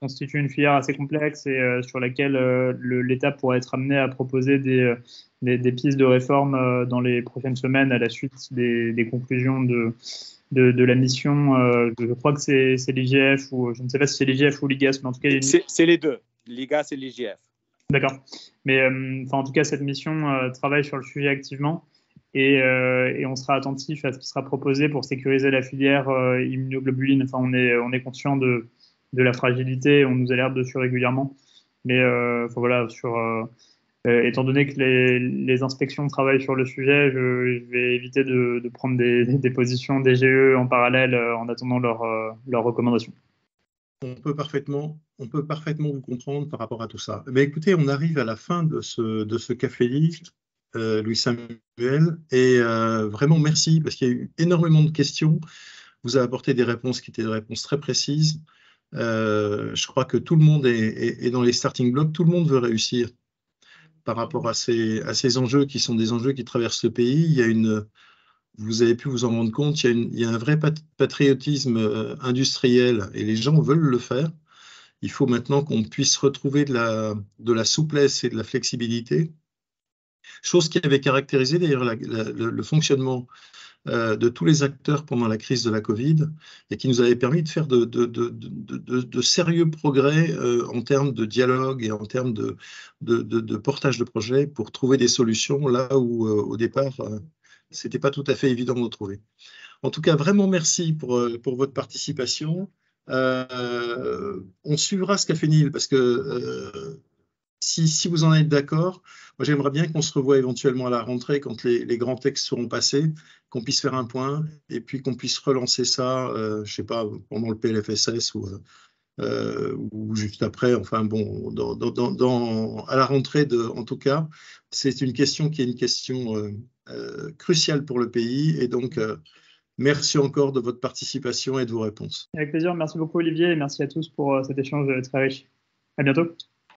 constituent une filière assez complexe et sur laquelle l'État pourrait être amené à proposer des pistes de réforme dans les prochaines semaines à la suite des conclusions de la mission. Je crois que c'est l'IGF, ou je ne sais pas si c'est l'IGF ou l'IGAS, mais en tout cas...
C'est les deux, l'IGAS et l'IGF.
D'accord. Mais en tout cas, cette mission travaille sur le sujet activement et on sera attentif à ce qui sera proposé pour sécuriser la filière immunoglobuline. Enfin, on est conscient de la fragilité, on nous alerte dessus régulièrement. Mais étant donné que les inspections travaillent sur le sujet, je vais éviter de prendre des positions DGE en parallèle en attendant leurs recommandations.
On peut parfaitement vous comprendre par rapport à tout ça. Mais écoutez, on arrive à la fin de ce café live, Louis Samuel, et vraiment merci parce qu'il y a eu énormément de questions. Vous avez apporté des réponses qui étaient des réponses très précises. Je crois que tout le monde est dans les starting blocks, tout le monde veut réussir par rapport à ces enjeux qui sont des enjeux qui traversent le pays. Vous avez pu vous en rendre compte, il y a un vrai patriotisme industriel et les gens veulent le faire. Il faut maintenant qu'on puisse retrouver de la souplesse et de la flexibilité, chose qui avait caractérisé d'ailleurs le fonctionnement de tous les acteurs pendant la crise de la Covid et qui nous avait permis de faire de sérieux progrès en termes de dialogue et en termes de portage de projets pour trouver des solutions là où au départ c'était pas tout à fait évident de trouver. En tout cas, vraiment merci pour votre participation. On suivra ce Café Nil parce que si vous en êtes d'accord, moi j'aimerais bien qu'on se revoie éventuellement à la rentrée quand les grands textes seront passés, qu'on puisse faire un point et puis qu'on puisse relancer ça, je sais pas, pendant le PLFSS ou juste après. Enfin bon, à la rentrée en tout cas, c'est une question qui est une question cruciale pour le pays et donc merci encore de votre participation et de vos réponses.
Avec plaisir, merci beaucoup Olivier et merci à tous pour cet échange très riche. À bientôt.